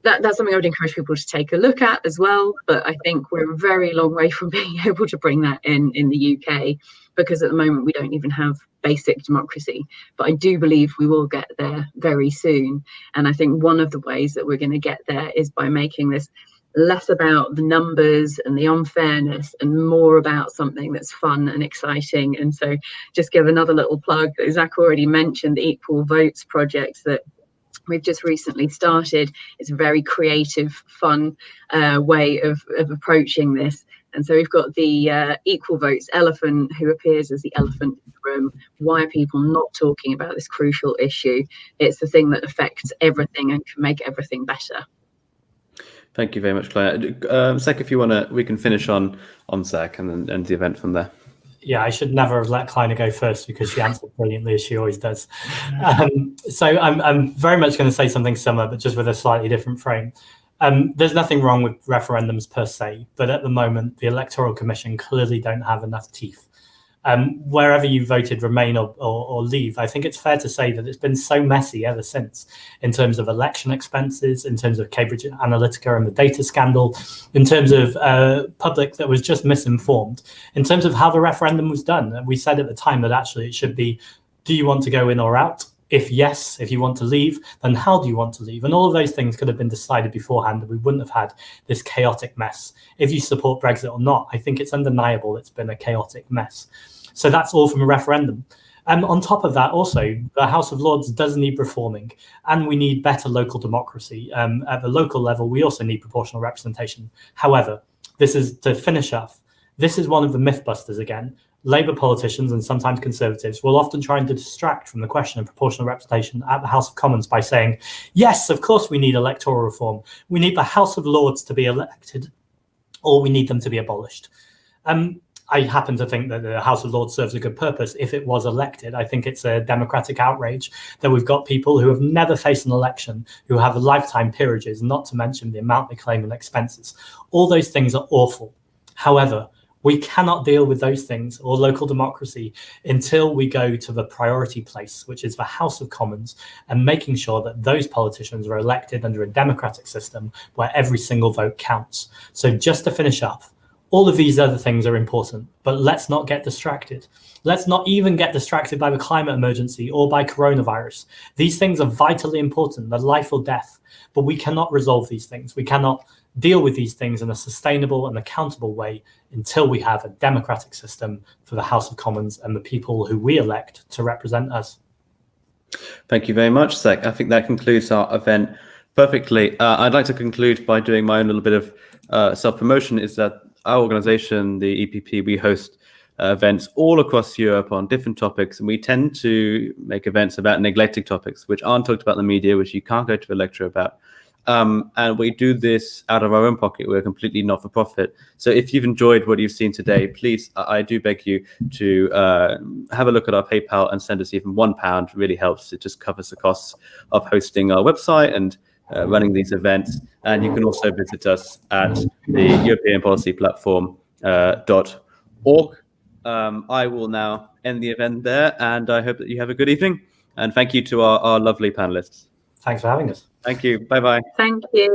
that's something I would encourage people to take a look at as well. But I think we're a very long way from being able to bring that in the UK, because at the moment we don't even have basic democracy. But I do believe we will get there very soon. And I think one of the ways that we're going to get there is by making this less about the numbers and the unfairness and more about something that's fun and exciting. And so just give another little plug. Zach already mentioned the Equal Votes project that we've just recently started. It's a very creative, fun way of approaching this. And so we've got the Equal Votes elephant who appears as the elephant in the room. Why are people not talking about this crucial issue? It's the thing that affects everything and can make everything better. Thank you very much, Claire. Zach, if you want to, we can finish on Zach and then end the event from there. Yeah, I should never have let Kleiner go first because she answered brilliantly as she always does. So I'm very much going to say something similar, but just with a slightly different frame. There's nothing wrong with referendums per se, but at the moment, the Electoral Commission clearly don't have enough teeth. Wherever you voted Remain or Leave, I think it's fair to say that it's been so messy ever since, in terms of election expenses, in terms of Cambridge Analytica and the data scandal, in terms of public that was just misinformed, in terms of how the referendum was done. We said at the time that actually it should be, do you want to go in or out? If yes, if you want to leave, then how do you want to leave? And all of those things could have been decided beforehand, and we wouldn't have had this chaotic mess. If you support Brexit or not, I think it's undeniable it's been a chaotic mess. So that's all from a referendum. And on top of that, also, the House of Lords does need reforming, and we need better local democracy. At the local level, we also need proportional representation. However, this is to finish off. This is one of the mythbusters again. Labour politicians and sometimes Conservatives will often try to distract from the question of proportional representation at the House of Commons by saying, yes, of course we need electoral reform. We need the House of Lords to be elected, or we need them to be abolished. I happen to think that the House of Lords serves a good purpose if it was elected. I think it's a democratic outrage that we've got people who have never faced an election, who have lifetime peerages, not to mention the amount they claim in expenses. All those things are awful. However, we cannot deal with those things or local democracy until we go to the priority place, which is the House of Commons, and making sure that those politicians are elected under a democratic system where every single vote counts. So just to finish up, all of these other things are important, but let's not get distracted. Let's not even get distracted by the climate emergency or by coronavirus. These things are vitally important, they're life or death, but we cannot resolve these things. We cannot deal with these things in a sustainable and accountable way until we have a democratic system for the House of Commons and the people who we elect to represent us. Thank you very much, Zach. I think that concludes our event perfectly. I'd like to conclude by doing my own little bit of self-promotion, is that our organization, the EPP, we host events all across Europe on different topics, and we tend to make events about neglected topics, which aren't talked about in the media, which you can't go to a lecture about. And we do this out of our own pocket. We're completely not-for-profit. So if you've enjoyed what you've seen today, please, I do beg you to have a look at our PayPal and send us even £1. It really helps. It just covers the costs of hosting our website and running these events. And you can also visit us at the European Policy Platform.org. I will now end the event there, and I hope that you have a good evening. And thank you to our lovely panelists. Thanks for having us. Thank you. Bye-bye. Thank you.